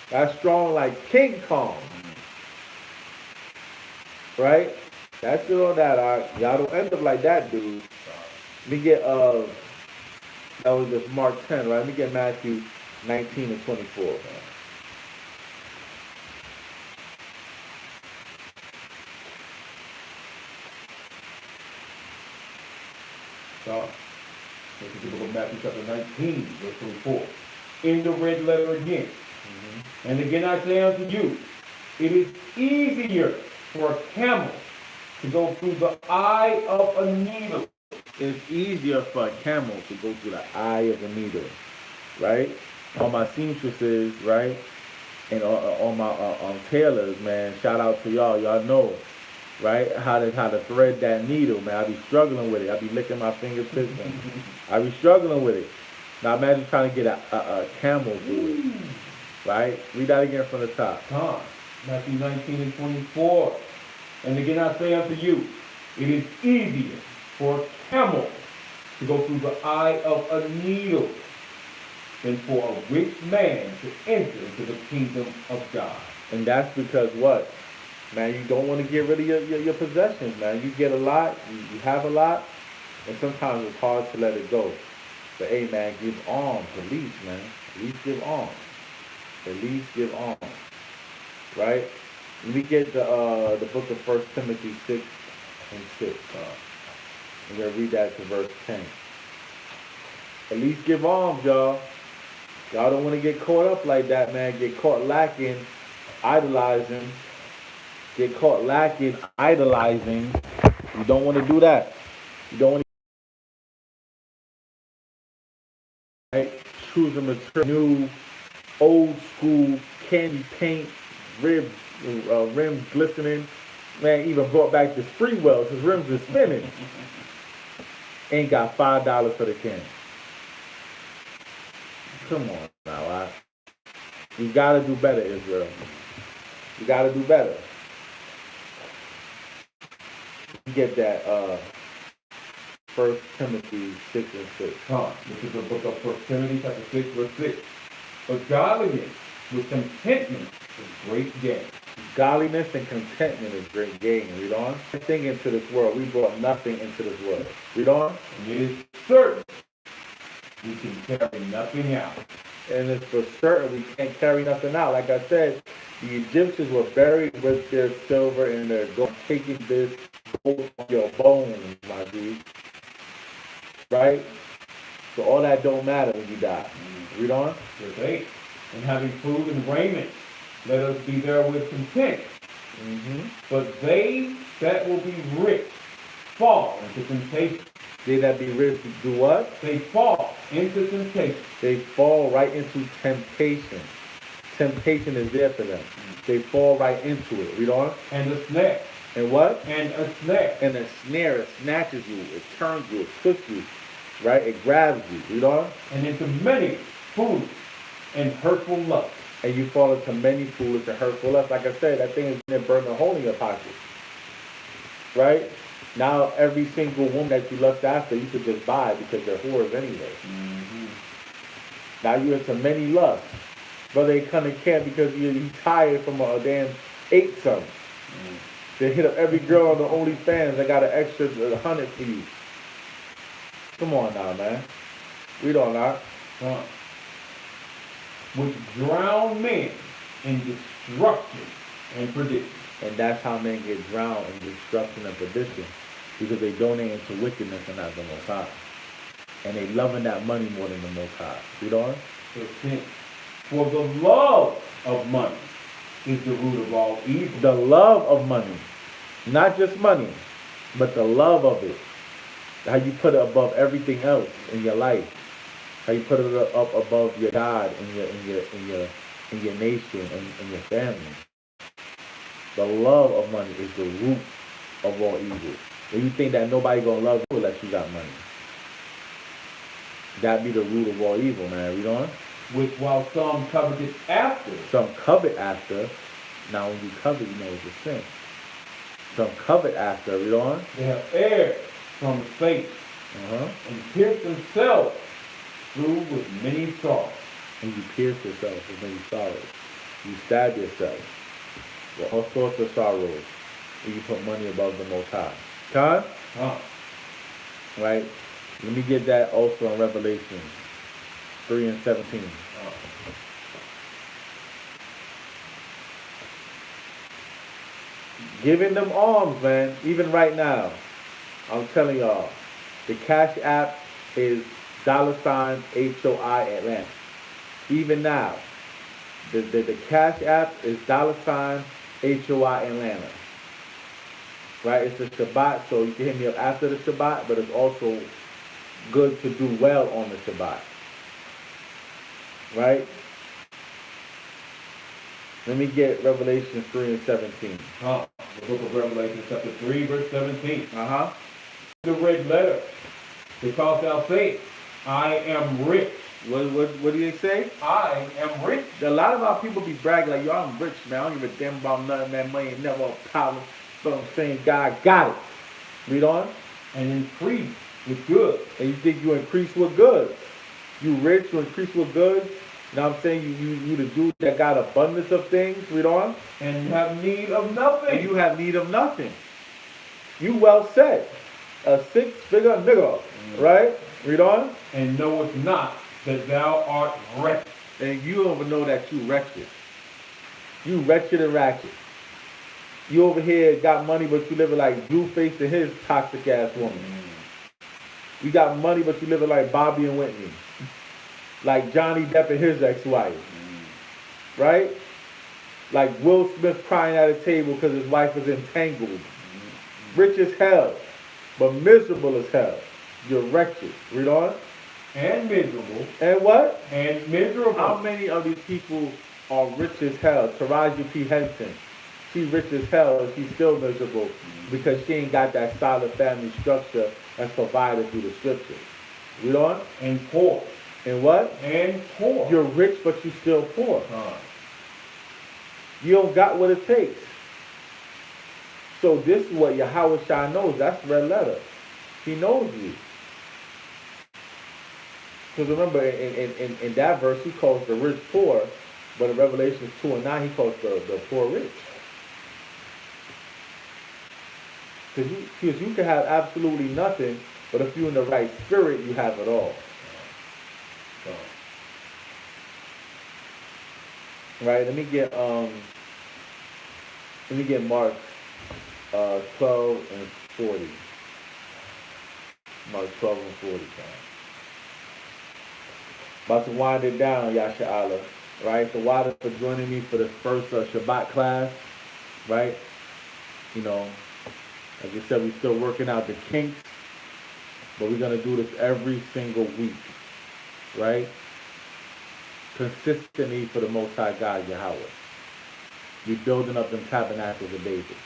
That's strong like King Kong. Right? That's good on that. Y'all don't end up like that, dude. Let me get that was just Mark 10, right? Let me get Matthew 19 and 24. So, this is the book of Matthew chapter 19, verse 24. In the red letter again. And again I say unto you, it is easier for a camel to go through the eye of a needle. It's easier for a camel to go through the eye of a needle, right? On my seamstresses, right? And on my tailors, man, shout out to y'all. Y'all know, right? How to thread that needle, man. I be struggling with it. I be licking my fingertips and I be struggling with it. Now imagine trying to get a camel through it, right? Read that again from the top. Matthew 19 and 24. And again I say unto you, it is easier for a camel to go through the eye of a needle than for a rich man to enter into the kingdom of God. And that's because what? Man, you don't want to get rid of your possessions, man. You get a lot, you have a lot, and sometimes it's hard to let it go. But hey, man, give alms at least, man. At least give alms. At least give alms. Right? Let me get the book of 1 Timothy 6 and 6. I'm going to read that to verse 10. At least give alms, y'all. Y'all don't want to get caught up like that, man. Get caught lacking, idolizing. Get caught lacking, idolizing. You don't want to do that. You don't want to, right? Choose a material, new, old school candy paint, rims glistening. Man, even brought back the spree wells. His rims are spinning. Ain't got $5 for the can. Come on now, you gotta do better, Israel. You gotta do better. You get that 1 Timothy 6 and 6. This is the book of 1 Timothy chapter 6, verse 6. But godliness with contentment is great gain. Godliness and contentment is great gain. Read on. Nothing into this world. We brought nothing into this world. Read on. And it is certain we can carry nothing out. And it's for certain we can't carry nothing out. Like I said, the Egyptians were buried with their silver and their gold, taking this gold from your bones, my dude. Right? So all that don't matter when you die. Read on. Verse 8. And having food and raiment, let us be therewith content. But they that will be rich fall into temptation. They that be rich do what? They fall into temptation. They fall right into temptation. Temptation is there for them. They fall right into it. Read on. And a snare. And what? And a snare. And a snare, it snatches you, it turns you, it twists you, right? It grabs you. Read on. And into many foolish and hurtful lusts. And you fall into many foolish and hurtful lusts. Like I said, that thing is going to burn a hole in your pocket. Right? Now, every single woman that you lust after, you could just buy because they're whores anyway. Now you're into many lusts. Brother, they kind of can't because you're tired from a damn ate something. They hit up every girl on the OnlyFans. I got an extra 100 for you. Come on now, man. We don't know. Which drown men in destruction and perdition. And that's how men get drowned in destruction and perdition. Because they donate into wickedness and not the Most High. And they loving that money more than the Most High. Read on. For the love of money is the root of all evil. The love of money. Not just money, but the love of it. How you put it above everything else in your life. How you put it up above your God and your nation and your family. The love of money is the root of all evil. When you think that nobody gonna love you unless you got money. That be the root of all evil, man. Read on. Which while some coveted after. Some covet after. Now when you covet, you know it's a sin. Some covet after. Read on. They have erred from faith. And pierced themselves through with many sorrows. And you pierce yourself with many sorrows. You stab yourself with all sorts of sorrows. And you put money above the Most High. Con? Right? Let me get that also in Revelation 3 and 17. Giving them alms, man. Even right now. I'm telling y'all. The Cash App is $HOI Atlanta. Even now. The Cash App is $HOI Atlanta. Right? It's a Shabbat, so you can hit me up after the Shabbat, but it's also good to do well on the Shabbat. Right? Let me get Revelation 3 and 17. The book of Revelation chapter 3 verse 17. The red letter. Because thou sayest, I am rich. What do they say? I am rich. A lot of our people be bragging like, yo, I'm rich, man. I don't give a damn about nothing. That money ain't never a problem. But I'm saying God got it. Read on. And increase with good. And you think you increase with good. You rich, you increase with good. You know what I'm saying? You the dude that got abundance of things. Read on. And you have need of nothing. And you have need of nothing. You well said. A 6-figure nigga. Right? Read on. And knowest not that thou art wretched. And you don't even know that you wretched. You wretched and ratchet. You over here got money, but you living like Blueface and his toxic ass woman. You got money, but you living like Bobby and Whitney. Like Johnny Depp and his ex-wife. Right? Like Will Smith crying at a table because his wife is entangled. Rich as hell, but miserable as hell. You're wretched. Read on. And miserable. And what? And miserable. How many of these people are rich as hell? Taraji P. Henson. She's rich as hell and she's still miserable because she ain't got that solid family structure that's provided through the scriptures. Read on. And poor. And what? And poor. You're rich, but you're still poor. You don't got what it takes. So this is what Yahweh Shai knows. That's red letter. He knows you. Because remember, in that verse, he calls the rich poor, but in Revelation 2 and 9, he calls the poor rich. Because you can have absolutely nothing, but if you're in the right spirit, you have it all. Right? Let me get Mark 12 and 40. Mark 12 and 40. About to wind it down, Yasha Allah. Right? So why for joining me for this first Shabbat class, right? You know, like I said, we're still working out the kinks, but we're gonna do this every single week, right? Consistently for the Most High God, Yahweh. We're building up them tabernacles of David,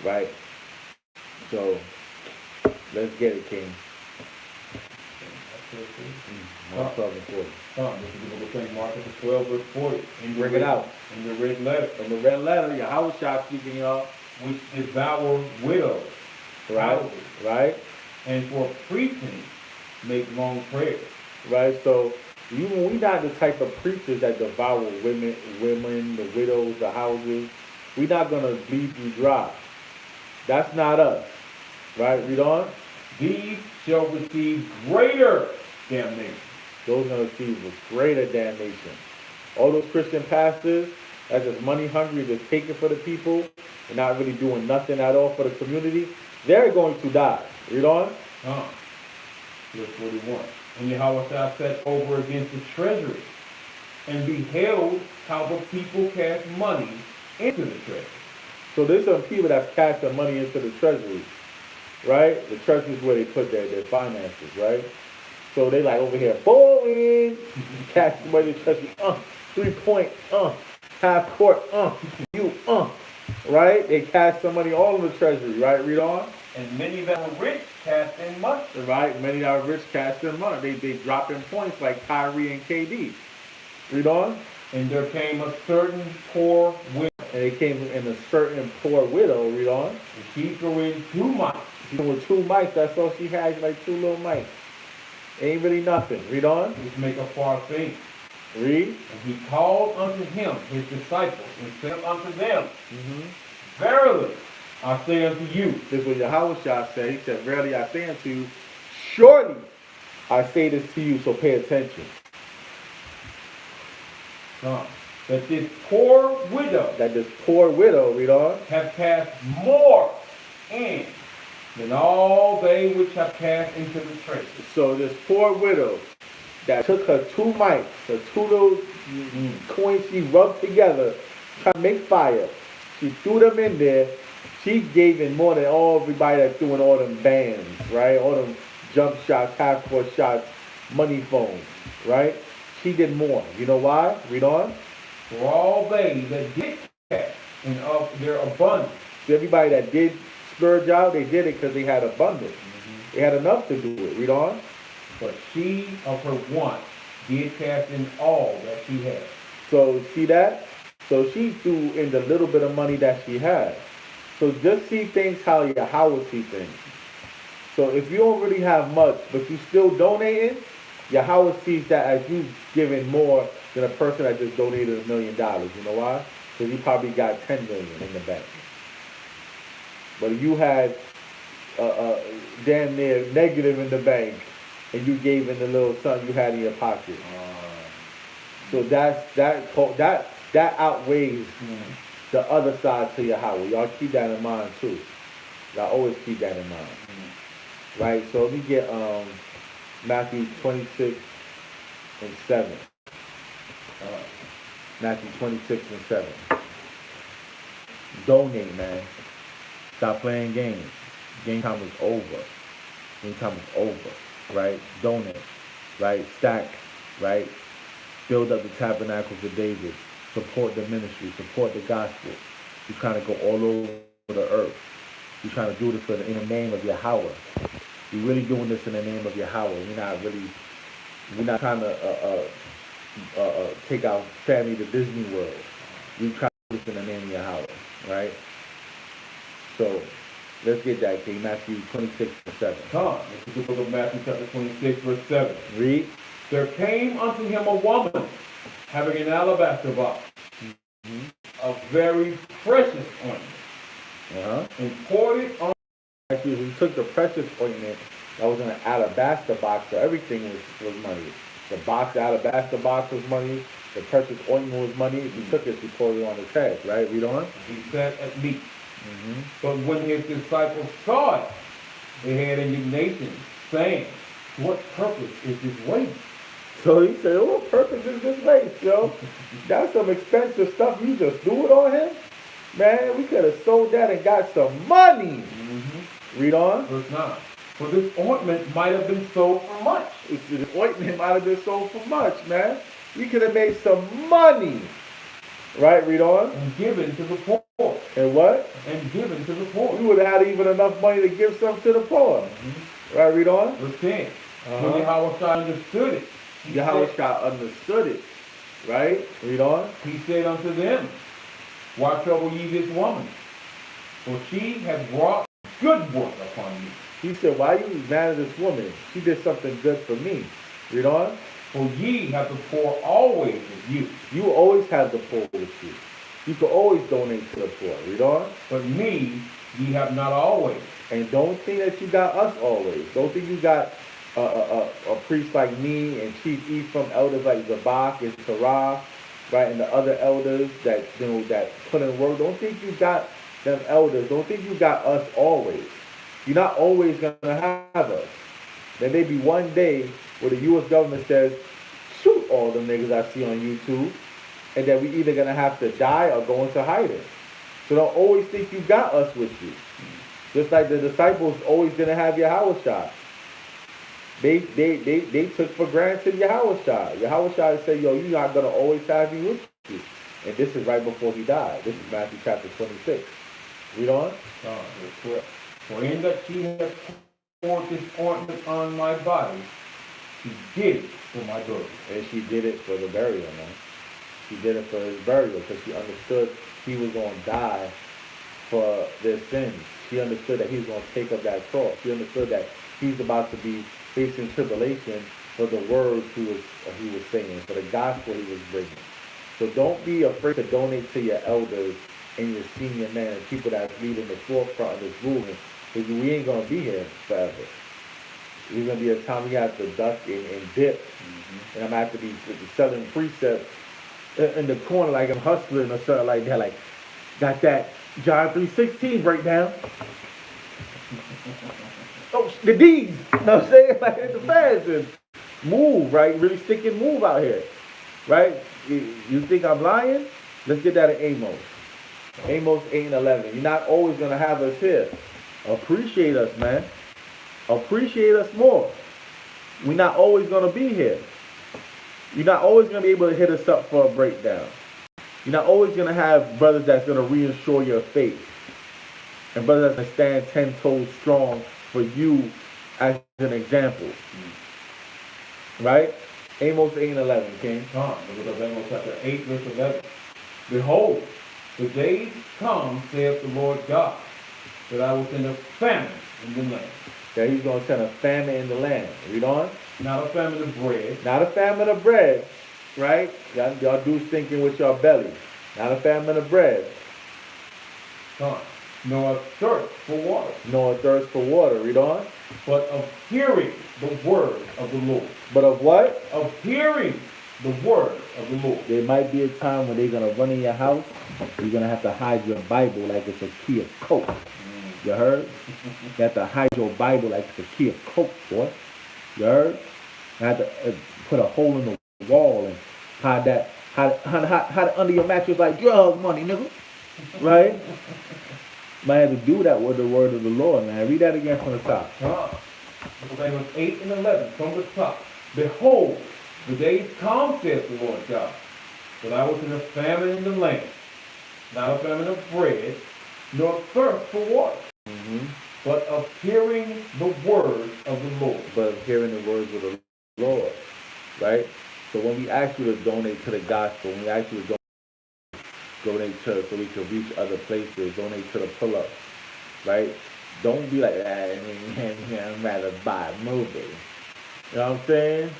right? So let's get it, King. 1:12 This is the book of St. Mark, 12, verse 40. Bring it out. In the red letter. In the red letter, Yahweh Shah speaking, y'all. Which devour widows. Right? Houses, Right? and for pretense make long prayers. Right? So we not the type of preachers that devour women, the widows, the houses. We're not gonna bleed you dry. That's not us. Right? Read on. These shall receive greater damnation. Those gonna receive with greater damnation. All those Christian pastors that's just money hungry, just taking for the people and not really doing nothing at all for the community, they're going to die. Read on. Verse 41. And Yahweh sat over against the treasury and beheld how the people cast money into the treasury. So there's some people that's casting money into the treasury, right? The treasury is where they put their finances, right? So they like over here, bowling, cash money in the treasury, 3-point, half court, right? They cast some money all in the treasury, right? Read on. And many that were rich cast in money. Right, many that are rich cast in money. They drop in points like Kyrie and KD. Read on. And there came a certain poor widow. And they came in a certain poor widow. Read on. And she threw in 2 mites. She with 2 mites. That's all she had, like 2 little mites. Ain't really nothing. Read on. Which make a far thing. Read. And he called unto him his disciples and said unto them, Verily I say unto you. This is what Yahweh Shah said. He said, Verily I say unto you, surely I say this to you, so pay attention. That this poor widow, read on, have cast more in than all they which have cast into the treasury. So this poor widow that took her 2 mites, her 2 little coins she rubbed together, trying to make fire. She threw them in there. She gave in more than everybody that's doing all them bands, right? All them jump shots, half-court shots, money phones, right? She did more. You know why? Read on. For all they that did cast in of their abundance. So everybody that did splurge out, they did it because they had abundance. They had enough to do it. Read on. But she of her want did cast in all that she had. So see that? So she threw in the little bit of money that she had. So just see things how Yahweh see things. So if you don't really have much, but you still donating, Yahweh sees that as you giving more than a person that just donated $1 million. You know why? Because you probably got 10 million in the bank. But if you had damn near negative in the bank, and you gave in the little something you had in your pocket. So that outweighs the other side to Yahweh. Y'all keep that in mind too. Y'all always keep that in mind. Right? So let me get Matthew 26 and 7. Matthew 26 and 7. Donate, man. Stop playing games. Game time is over. Game time is over. Right? Donate. Right? Stack. Right? Build up the tabernacles of David. Support the ministry. Support the gospel. You're trying to go all over the earth. You're trying to do this in the name of Yahweh. We're really doing this in the name of Yahweh. We're not trying to take our family to Disney World. We try to do this in the name of Yahweh, right? So let's get that, King. Matthew 26 and 7. This is the book of Matthew chapter 26, verse 7. Read. There came unto him a woman having an alabaster box of very precious ointment, and poured it on. Actually, he took the precious ointment that was in an alabaster box, so everything was money. The box, the alabaster box was money. The precious ointment was money. He took it, he poured it on his head, right? Read on. He sat at meat. But when his disciples saw it, they had indignation, saying, what purpose is this waste? So he said, oh, what purpose is this lace, yo? That's some expensive stuff. You just threw it on him? Man, we could have sold that and got some money. Read on. Verse 9. For this ointment might have been sold for much. The ointment might have been sold for much, man. We could have made some money. Right, read on. And given to the poor. And what? And given to the poor. We would have had even enough money to give some to the poor. Right, read on. Verse 10. When Yahweh understood it. Yahweh understood it. Right? Read on. He said unto them, why trouble ye this woman? For she hath wrought good work upon you. He said, why you mad at this woman? She did something good for me. Read on. For ye have the poor always with you. You always have the poor with you. You can always donate to the poor. Read on. But me ye have not always. And don't think that you got us always. Don't think you got a priest like me and Chief Ephraim, elders like Zabak and Sarah, right, and the other elders that that put in work. Don't think you got them elders. Don't think you got us always. You're not always gonna have us. There may be one day where the U.S. government says, shoot all them niggas I see on YouTube, and that we either gonna have to die or go into hiding. So don't always think you got us with you. Just like the disciples always didn't have Yahushua. They took for granted Yahushua. Yahushua said, yo, you're not gonna always have me with you. And this is right before he died. This is Matthew chapter 26. Read on. For in that she hath poured this ointment on my body, she did it for my burial. And she did it for the burial, man. She did it for his burial because she understood he was going to die for their sins. She understood that he was going to take up that cross. She understood that he's about to be facing tribulation for the words he was saying, for the gospel he was bringing. So don't be afraid to donate to your elders and your senior men and people that's leading the forefront of this movement, because we ain't going to be here forever. There's going to be a time we have to duck and dip, and I'm going to have to be selling precepts in the corner like I'm hustling or something like that, like, got that John 3:16 breakdown. Oh, the D's, you know what I'm saying? Like, it's the fast move, right? Really stick and move out here, right? You think I'm lying? Let's get that in Amos. Amos 8:11. You're not always going to have us here. Appreciate us, man. Appreciate us more. We're not always going to be here. You're not always going to be able to hit us up for a breakdown. You're not always going to have brothers that's going to reassure your faith. And brothers that's going to stand 10 toes strong for you as an example. Right? Amos 8:11, King. Look at Amos chapter 8, verse 11. Behold, the days come, saith the Lord God, that I will send a famine in the land. That he's going to send a famine in the land. Read on. Not a famine of bread. Not a famine of bread. Right? Y'all do thinking with your belly. Not a famine of bread. Nor a thirst for water. Nor a thirst for water. Read on. But of hearing the word of the Lord. But of what? Of hearing the word of the Lord. There might be a time when they're going to run in your house. You're going to have to hide your Bible like it's a key of coke. You heard? You have to hide your Bible like it's a key of coke, boy. You heard? You have to put a hole in the wall and hide that. Hide it under your mattress like drug money, nigga. Right? Might have to do that with the word of the Lord, man. Read that again from the top. Amos 8 and 11 from the top. Behold, the days come, saith the Lord God, that I will send a famine in the land, not a famine of bread, nor thirst for water, but of hearing the word of the Lord. But of hearing the words of the Lord, right? So when we ask you to donate to the gospel, when we ask you to donate to so we can reach other places, donate to the pull-ups, right? Don't be like, I'd rather buy a movie. You know what I'm saying?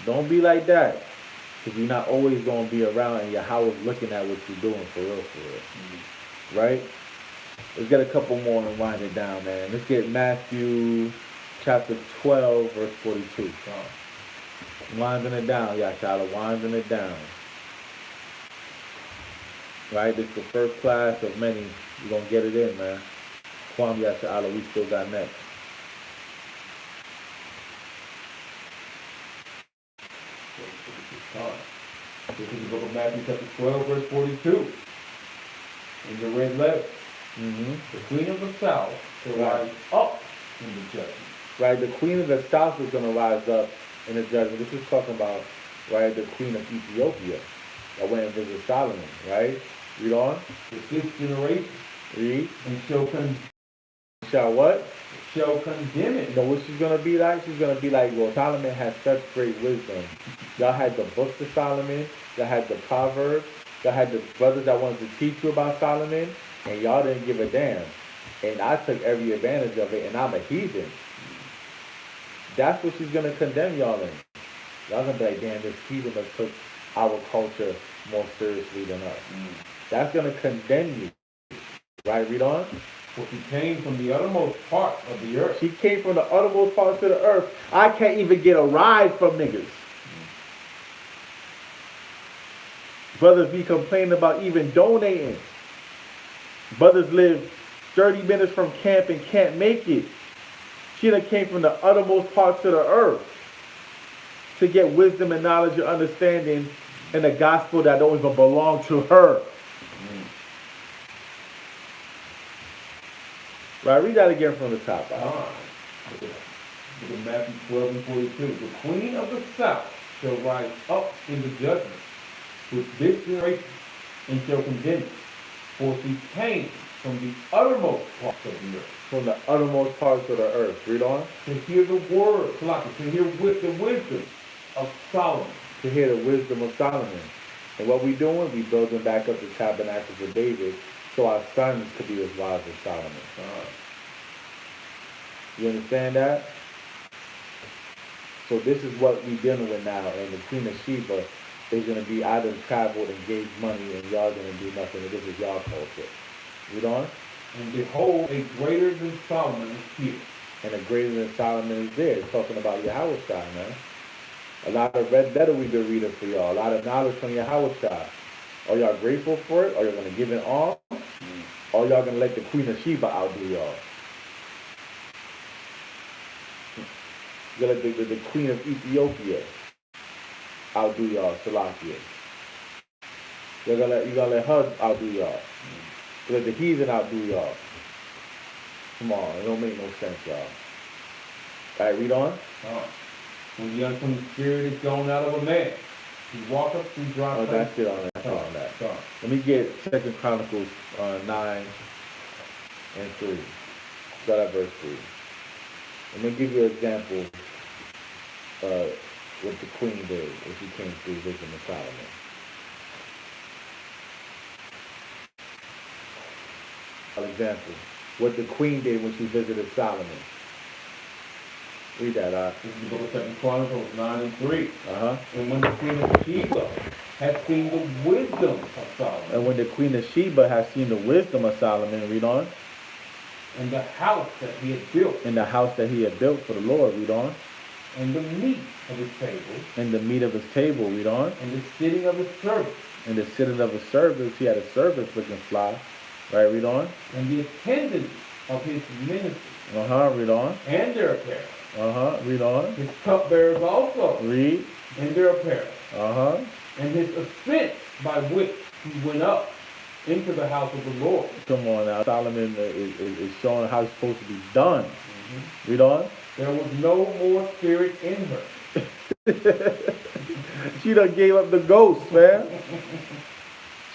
Don't be like that. Because you're not always going to be around and your house looking at what you're doing for real. Right? Let's get a couple more and wind it down, man. Let's get Matthew chapter 12, verse 42. Winding it down, Yashala, winding it down. Right? This is the first class of many. We're going to get it in, man. Kwam Yashala, we still got next. is the book of Matthew chapter 12, verse 42. In the red letter. The queen of the south shall rise up in the judgment. Right, the queen of the south is going to rise up in the judgment. This is talking about, right, the queen of Ethiopia that went and visited Solomon, right? Read on. The fifth generation. Read. And shall Shall what? Shall condemn it. You know what she's going to be like? She's going to be like, well, Solomon had such great wisdom. Y'all had the books of Solomon. Y'all had the Proverbs. Y'all had the brothers that wanted to teach you about Solomon. And y'all didn't give a damn. And I took every advantage of it, and I'm a heathen. That's what she's going to condemn y'all in. Y'all going to be like, damn, this heathen that took our culture more seriously than us. That's going to condemn you. Right, read on. For she came from the uttermost part of the earth. She came from the uttermost parts of the earth. I can't even get a ride from niggas. Brothers be complaining about even donating. Brothers live 30 minutes from camp and can't make it. She done came from the uttermost parts of the earth to get wisdom and knowledge and understanding in the gospel that don't even belong to her. Right, read that again from the top. Matthew 12 and 42. The queen of the south shall rise up in the judgment with this generation and shall condemn it. For she came from the uttermost parts of the earth. From the uttermost parts of the earth. Read on. To hear the word, to hear with the wisdom of Solomon. To hear the wisdom of Solomon. And what we doing? We building back up the tabernacles of David so our sons could be as wise as Solomon. You understand that? So this is what we dealing with now. And the Queen of Sheba is going to be, I done traveled and gave money and y'all going to do nothing. And this is y'all culture. Read on. And behold, a greater than Solomon is here. And a greater than Solomon is there. It's talking about Yahweh Shai, man. A lot of red letter we've been reading for y'all. A lot of knowledge from Yahweh Shai. Are y'all grateful for it? Are y'all going to give it all? Or y'all going to let the Queen of Sheba outdo y'all? You're going to let the Queen of Ethiopia outdo y'all, Salakia. You're going to let her outdo y'all. Let the heathen outdo y'all. Come on, it don't make no sense, y'all. All right, read on. When the unclean spirit is gone out of a man, he walk up through dry places. That's it on that. That's on that. Let me get 2 Chronicles 9 and 3. Start at verse 3. Let me give you an example what the queen did when she came through wisdom of Solomon. For example, what the queen did when she visited Solomon. Read that, This is the book of 2 Chronicles 9 and 3. Uh-huh. And when the queen of Sheba had seen the wisdom of Solomon. And when the queen of Sheba had seen the wisdom of Solomon, read on. And the house that he had built. In the house that he had built for the Lord, read on. And the meat of his table. And the meat of his table, read on. And the sitting of his servants. And the sitting of his servants, he had a servant looking fly. Right, read on. And the attendance of his ministers. Read on. And their apparel. Read on. His cupbearers also. Read. And their apparel. And his ascent by which he went up into the house of the Lord. Come on now. Solomon is showing how it's supposed to be done. Read on. There was no more spirit in her. She done gave up the ghost, man.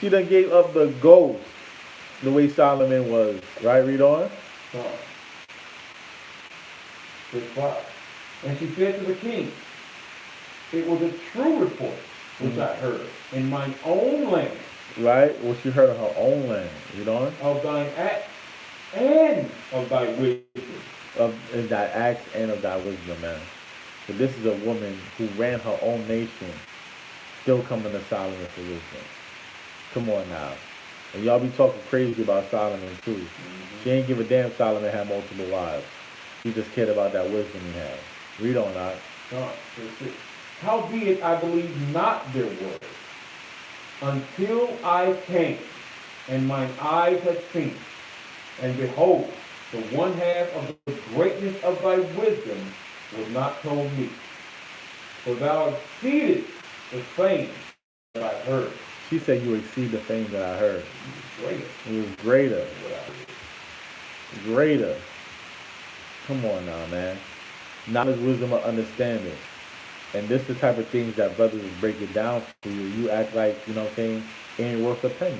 She done gave up the ghost. The way Solomon was. Right? Read on. Verse 5. And she said to the king, it was a true report which I heard in mine own land. Right? Well, she heard of her own land. Read on. Of thine acts and of thy wisdom. Of thy acts and of thy wisdom, man. So this is a woman who ran her own nation, still coming to Solomon for wisdom. Come on now. And y'all be talking crazy about Solomon too. She ain't give a damn Solomon had multiple wives. She just cared about that wisdom he had. Read on that. Howbeit I believe not their words, until I came, and mine eyes had seen, and behold, the one half of the greatness of thy wisdom was not told me. For thou exceedest the fame that I heard. She said you exceed the fame that I heard. Greater. It was greater. than what I heard. Greater. Come on now, man. Knowledge, wisdom, or understanding. And this the type of things that brothers break it down for you. You act like, you know what I'm saying, it ain't worth a penny.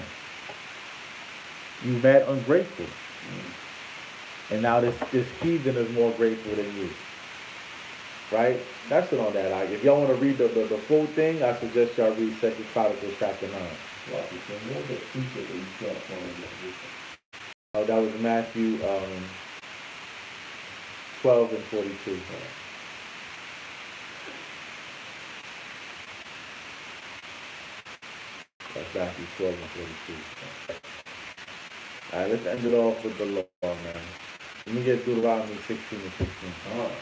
You mad ungrateful. And now this heathen is more grateful than you. Right? That's it on that. Like, if y'all want to read the full thing, I suggest y'all read 2 Chronicles chapter 9. Oh, that was Matthew 12 and 42. That's Matthew 12 and 42. All right, let's end it off with the law, man. Let me get Deuteronomy 16 and 16. All right.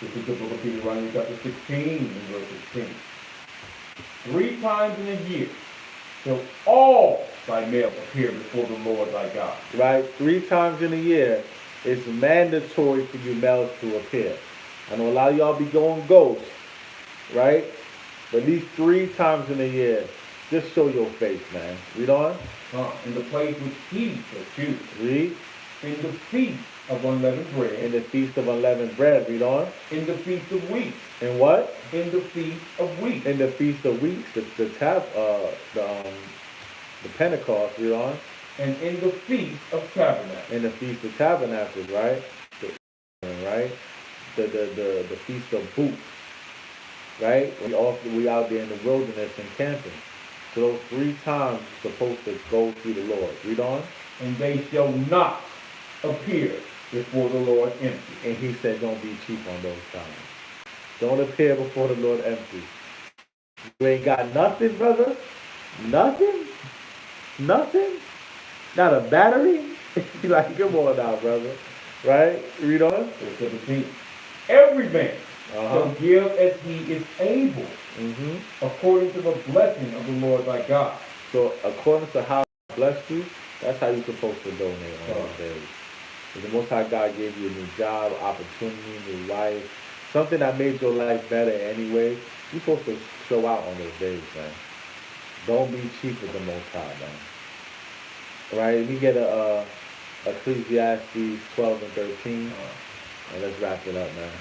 This is the book of Deuteronomy chapter 16 and verse 16. 3 times in a year shall all thy males appear before the Lord thy God. Right? 3 times in a year, it's mandatory for you males to appear. I know a lot of y'all be going ghost, right? But at least 3 times in a year, just show your face, man. Read on. In the place which he shall choose. Read. In the feast of unleavened bread. In the feast of unleavened bread. Read on. In the feast of weeks. In what? In the feast of weeks. In the feast of weeks. The Pentecost. Read on. And in the feast of tabernacles. In the feast of tabernacles, right? Right. The feast of booths. Right? We out there in the wilderness and camping. So those 3 times you're supposed to go through the Lord. Read on. And they shall not appear before the Lord empty. And he said, don't be cheap on those times. Don't appear before the Lord empty. You ain't got nothing, brother? Nothing? Nothing? Not a battery? You're like, come on now, brother. Right? Read on. Verse 17. Every man shall give as he is able, according to the blessing of the Lord thy God. So according to how he blessed you, that's how you're supposed to donate on those days. Because the Most High God gave you a new job, opportunity, new wife, something that made your life better anyway. You're supposed to show out on those days, man. Don't be cheap with the Most High, man. Right? Let me get a Ecclesiastes 12 and 13, and let's wrap it up, man.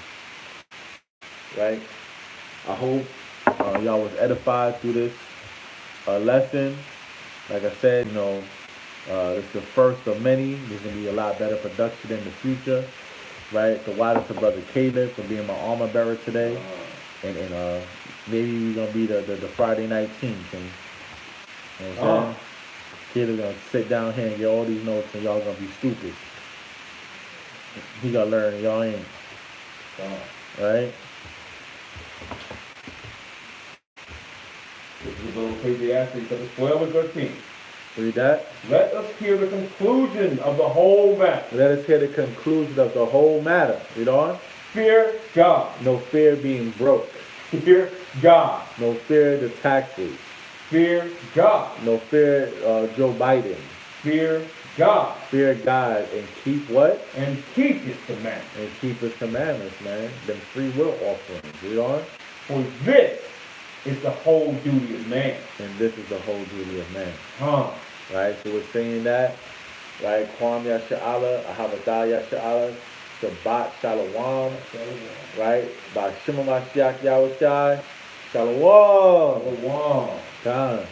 Right? I hope y'all was edified through this lesson. Like I said, it's the first of many. There's going to be a lot better production in the future. Right? So why to Brother Caleb for being my armor bearer today. And maybe we're going to be the Friday night team. You know what I'm saying? Caleb's going to sit down here and get all these notes and y'all going to be stupid. He got to learn, y'all ain't. Right? This is the book of Ecclesiastes chapter 12 and 13. Read that. Let us hear the conclusion of the whole matter. Let us hear the conclusion of the whole matter. Read on. Fear God. No fear being broke. Fear God. No fear the taxes. Fear God. No fear Joe Biden. Fear God. Fear God and keep what? And keep His commandments. And keep His commandments, man. Them free will offerings. Read on. For this is the whole duty of man. And this is the whole duty of man. Right? So we're saying that. Right? Kwam Yasha'Allah, Ahabadah Yasha'Allah, Shabbat Shalom. Right? By Shema Mashiach Yahushai. Shalom. Shalom. Time.